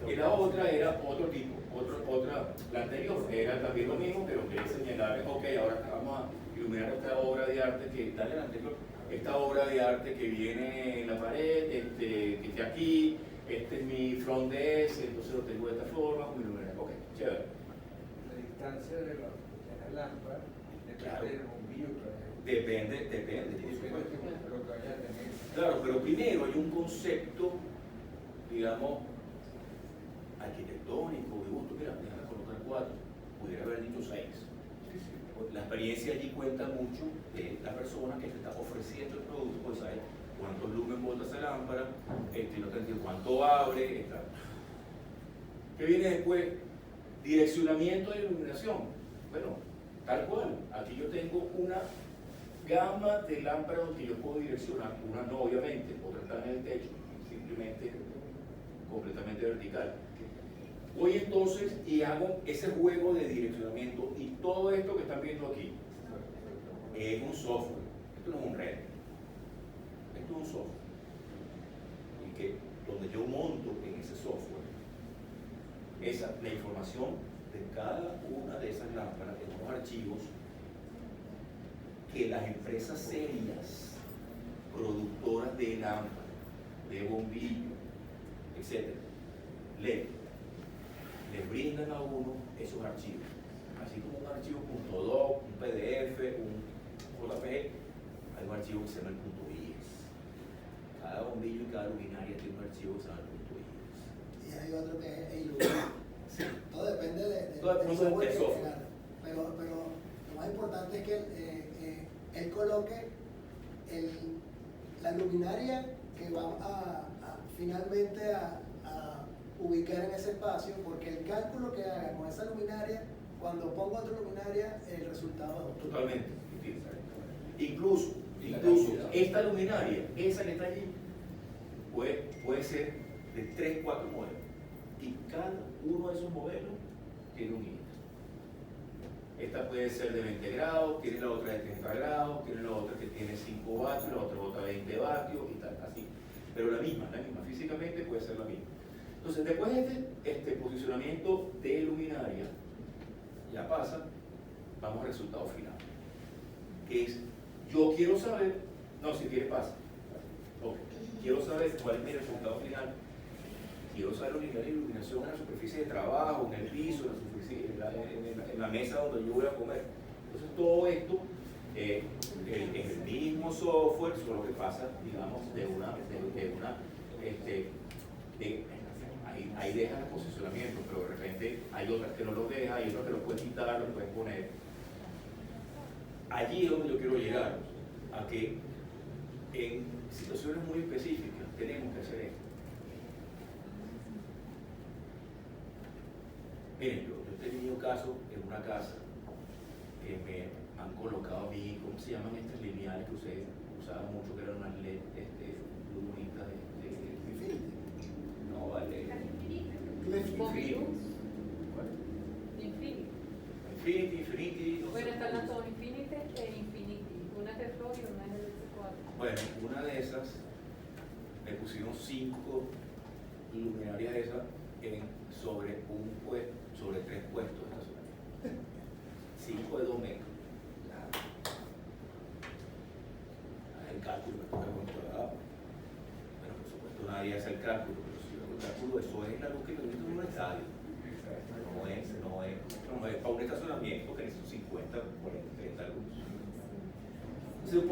Y la otra era otro tipo, la anterior era también lo mismo, pero quería señalar, ok, ahora vamos a iluminar esta obra de arte que, dale la anterior, esta obra de arte que viene en la pared, que está aquí, este es mi front desk, entonces lo tengo de esta forma, como iluminar, ok, chévere. La distancia de la lámpara depende del bombillo. Depende, por supuesto. Claro, pero primero hay un concepto, digamos, arquitectónico, de gusto, mira, déjame colocar 4, pudiera haber dicho 6. La experiencia allí cuenta mucho de la persona que te está ofreciendo el producto, pues sabe cuántos lumen bota esa lámpara, cuánto abre, etc. ¿Qué viene después? Direccionamiento de iluminación. Bueno, tal cual, aquí yo tengo una gama de lámparas que yo puedo direccionar, una no obviamente, otra está en el techo, simplemente completamente vertical. Voy entonces y hago ese juego de direccionamiento y todo esto que están viendo aquí es un software, esto no es un red, esto es un software y que donde yo monto en ese software la información de cada una de esas lámparas en unos archivos que las empresas serias, productoras de lámparas, de bombillos, etc., les brindan a uno esos archivos, así como un archivo .doc, un PDF, un JPG, hay un archivo que se llama el .is. Cada bombillo y cada luminaria tiene un archivo que se llama el .is. Y hay otro que es iluminado. Sí. Todo depende del software. Pero lo más importante es que él coloque la luminaria que va finalmente a ubicar en ese espacio, porque el cálculo que haga con esa luminaria, cuando pongo otra luminaria, el resultado es totalmente. Incluso esta luminaria, esa que está allí, puede ser de 3, 4 modelos. Y cada uno de esos modelos tiene un índice. esta puede ser de 20 grados, tiene la otra de 30 grados, tiene la otra que tiene 5 vatios, la otra bota 20 vatios y tal, así. Pero la misma, físicamente puede ser la misma. Entonces, después de este posicionamiento de luminaria, ya pasa, vamos al resultado final. Que es, yo quiero saber, no, si quieres pasa. Okay. Quiero saber cuál es mi resultado final. Quiero saber los niveles de iluminación en la superficie de trabajo, en el piso, en la, superficie, en la mesa donde yo voy a comer. Entonces, todo esto en el mismo software, solo que pasa, digamos, ahí deja el posicionamiento, pero de repente hay otras que no lo deja, hay otras que lo puedes quitar, lo puedes poner. Allí es donde yo quiero llegar, a que en situaciones muy específicas tenemos que hacer esto. Miren, yo he tenido casos en una casa que me han colocado a mí, ¿cómo se llaman estas lineales que ustedes usaban mucho, que eran unas LED luminitas de no, vale. Infinity. Bueno, están las dos, Infinity e Infinity. Una es de Flow y una es del S4. Bueno, una de esas me pusieron 5 luminarias de esas sobre 3 puestos de estacionamiento. 5 de 2 metros. El cálculo que tuve controlado. Bueno, por supuesto nadie hace el cálculo, pero si yo hago el cálculo, eso es la luz que yo necesito en un estadio. No es para un estacionamiento que necesito 50, 40, 30 luz. Entonces es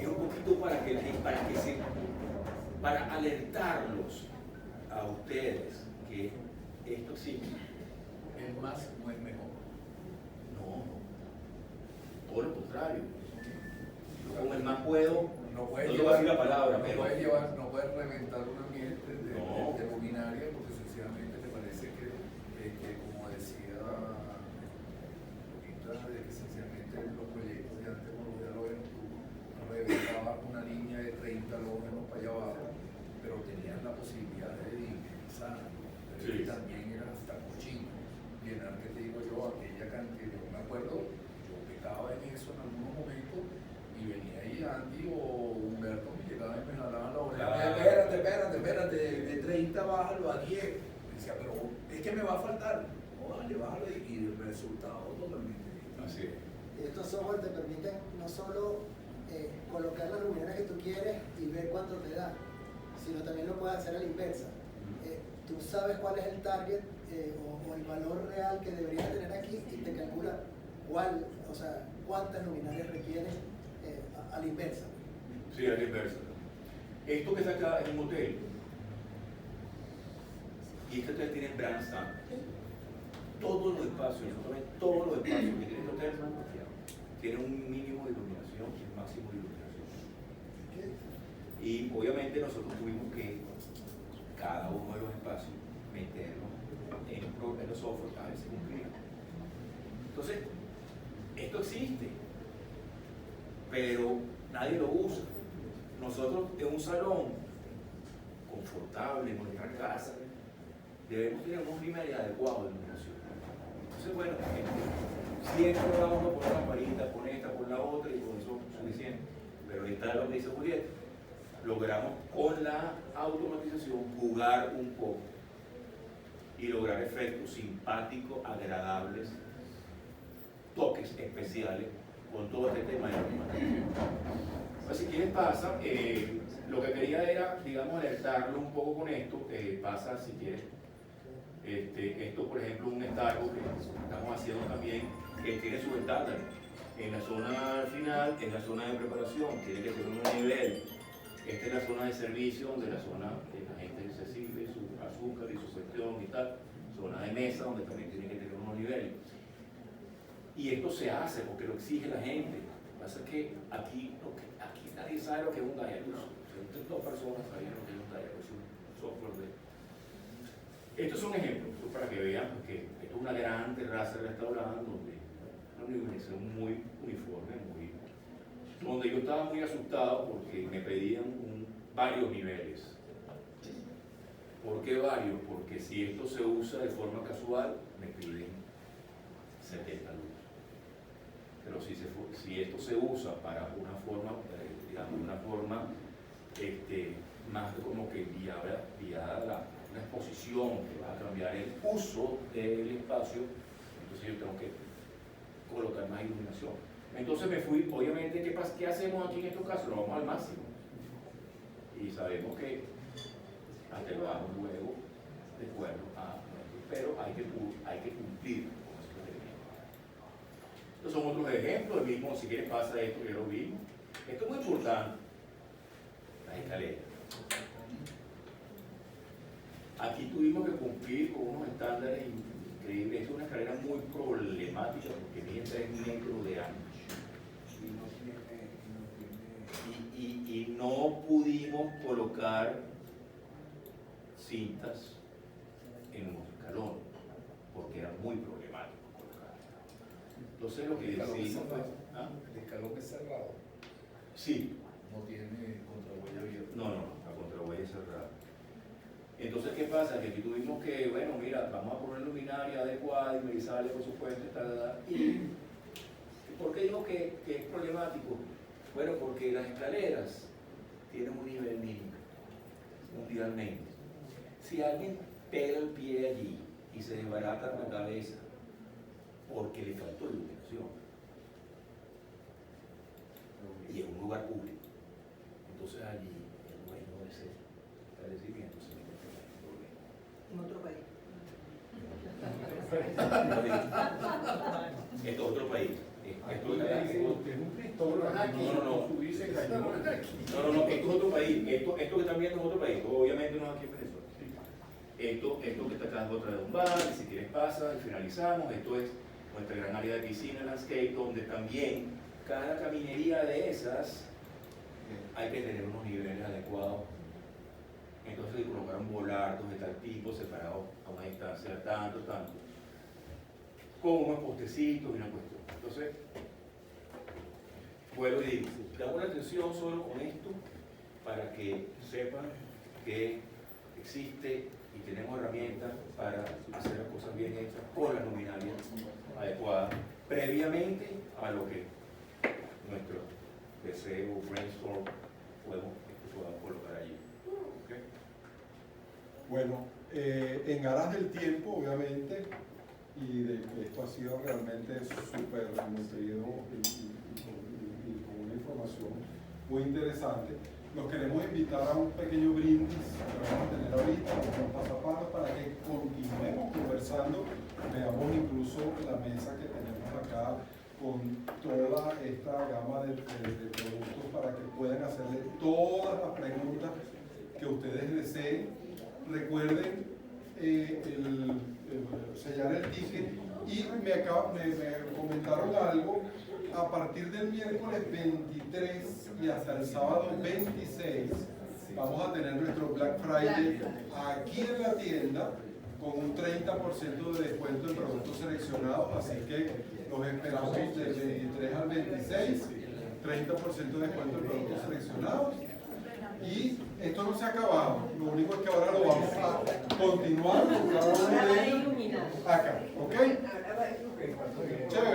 un poquito para alertarlos a ustedes que esto existe. El más no es mejor. No, todo lo contrario. Yo con el más puedo, no voy a decir la palabra, pero no puedes reventar un ambiente de luminaria porque sencillamente te parece que como decía ahorita, de que sencillamente los proyectos de antes, como ya lo ven, reventabas una línea de 30 lógenos para allá abajo, pero tenías la posibilidad de dimensionar. Sí. También era hasta cochino. Llenar, que te digo yo, aquella cantidad. Yo me acuerdo, yo pecaba en eso en algunos momentos y venía ahí Andy o Humberto me llegaba y me jalaban la oreja. Espérate, de 30 bájalo a 10. Me decía, pero es que me va a faltar. No, dale, bájalo y el resultado totalmente. Así es. Estos software te permiten no solo colocar las luminarias que tú quieres y ver cuánto te da, sino también lo puedes hacer a la inversa. Tú sabes cuál es el target o el valor real que deberías tener aquí y te calcula cuántas luminarias requieres a la inversa. Sí, a la inversa. Esto que está acá es un hotel. Y este hotel tiene brand standard. Todos los espacios que tiene el hotel tienen un mínimo de iluminación y un máximo de iluminación. Y obviamente nosotros tuvimos que cada uno de los espacios meterlo en los software para ver si cumplía. Entonces, esto existe, pero nadie lo usa. Nosotros en un salón confortable en nuestra casa debemos tener un nivel adecuado de iluminación. Entonces, bueno, siempre vamos a poner la varita, con esta, con la otra y con eso es suficiente. Pero ahí está lo que dice Julieta. Logramos con la automatización jugar un poco y lograr efectos simpáticos, agradables, toques especiales con todo este tema de la animación. Pues si quieres pasa, lo que quería era, digamos, alertarlo un poco con esto, pasa si quieres. Esto, por ejemplo, un Starbucks que estamos haciendo también, que tiene sus estándares. En la zona final, en la zona de preparación, tiene que tener un nivel. Esta es la zona de servicio, donde la zona de la gente se sirve su azúcar y su cuestión y tal. Zona de mesa, donde también tiene que tener unos niveles. Y esto se hace porque lo exige la gente. Lo que pasa es que aquí nadie sabe lo que es un diario. Entre 2 personas saben lo que es un diario, es un software de... Estos son ejemplos, para que vean que esto es una gran terraza de restaurante donde una iluminación muy uniforme, donde yo estaba muy asustado porque me pedían varios niveles. ¿Por qué varios? Porque si esto se usa de forma casual, me piden 70 luz. pero si esto se usa para una forma, digamos, una forma más como que guiada una exposición que va a cambiar el uso del espacio, entonces yo tengo que colocar más iluminación. Entonces me fui, obviamente, ¿qué hacemos aquí en estos casos? Lo vamos al máximo. Y sabemos que atenuamos luego de acuerdo a nuestro, pero hay que cumplir con esos requerimientos. Estos son otros ejemplos, el mismo, si quieres pasa esto, ya lo vimos. Esto es muy importante, las escaleras. Aquí tuvimos que cumplir con unos estándares increíbles. Es una escalera muy problemática porque mide 3 metros de ancho. Y no pudimos colocar cintas en los escalones porque era muy problemático colocarlas. Entonces lo que decidimos fue... ¿Ah? ¿El escalón es cerrado? Sí. ¿No tiene contrahuella abierta? No, la contrahuella es cerrada. Entonces, ¿qué pasa? Que aquí tuvimos que, bueno, mira, vamos a poner luminaria adecuada, inmerizable, por supuesto, y ¿por qué digo que es problemático? Bueno, porque las escaleras tienen un nivel mínimo, mundialmente. Si alguien pega el pie allí y se desbarata la cabeza porque le faltó iluminación, y en un lugar público, entonces allí el dueño de ese establecimiento se mete en En otro país. Esto es otro país. Esto es un Cristóbal. No, esto es otro país. Esto que están viendo es otro país. Obviamente no es aquí en Venezuela. Esto que está acá es otra de un bar, y si quieres pasa y finalizamos. Esto es nuestra gran área de piscina, landscape, donde también cada caminería de esas hay que tener unos niveles adecuados. Entonces se colocaron volardos de tal tipo, separados a una distancia tanto, con unos postecitos y una cuestión. Entonces, vuelvo y digo, damos la atención solo con esto para que sepan que existe y tenemos herramientas para hacer las cosas bien hechas con las luminarias adecuadas, previamente a lo que nuestro deseo, brainstorm, podamos colocar allí. ¿Okay? Bueno, en aras del tiempo, obviamente, y de que esto ha sido realmente súper nutrido y con una información muy interesante, nos queremos invitar a un pequeño brindis que vamos a tener ahorita, con pasapalos, para que continuemos conversando, veamos incluso la mesa que tenemos acá con toda esta gama de productos para que puedan hacerle todas las preguntas que ustedes deseen. Recuerden sellar el ticket y me comentaron algo. A partir del miércoles 23 y hasta el sábado 26 vamos a tener nuestro Black Friday aquí en la tienda con un 30% de descuento en productos seleccionados, así que los esperamos del 23 al 26, 30% de descuento en productos seleccionados. Y esto no se ha acabado, lo único es que ahora lo vamos a continuar con cada uno de ellos acá, ¿ok? Chévere.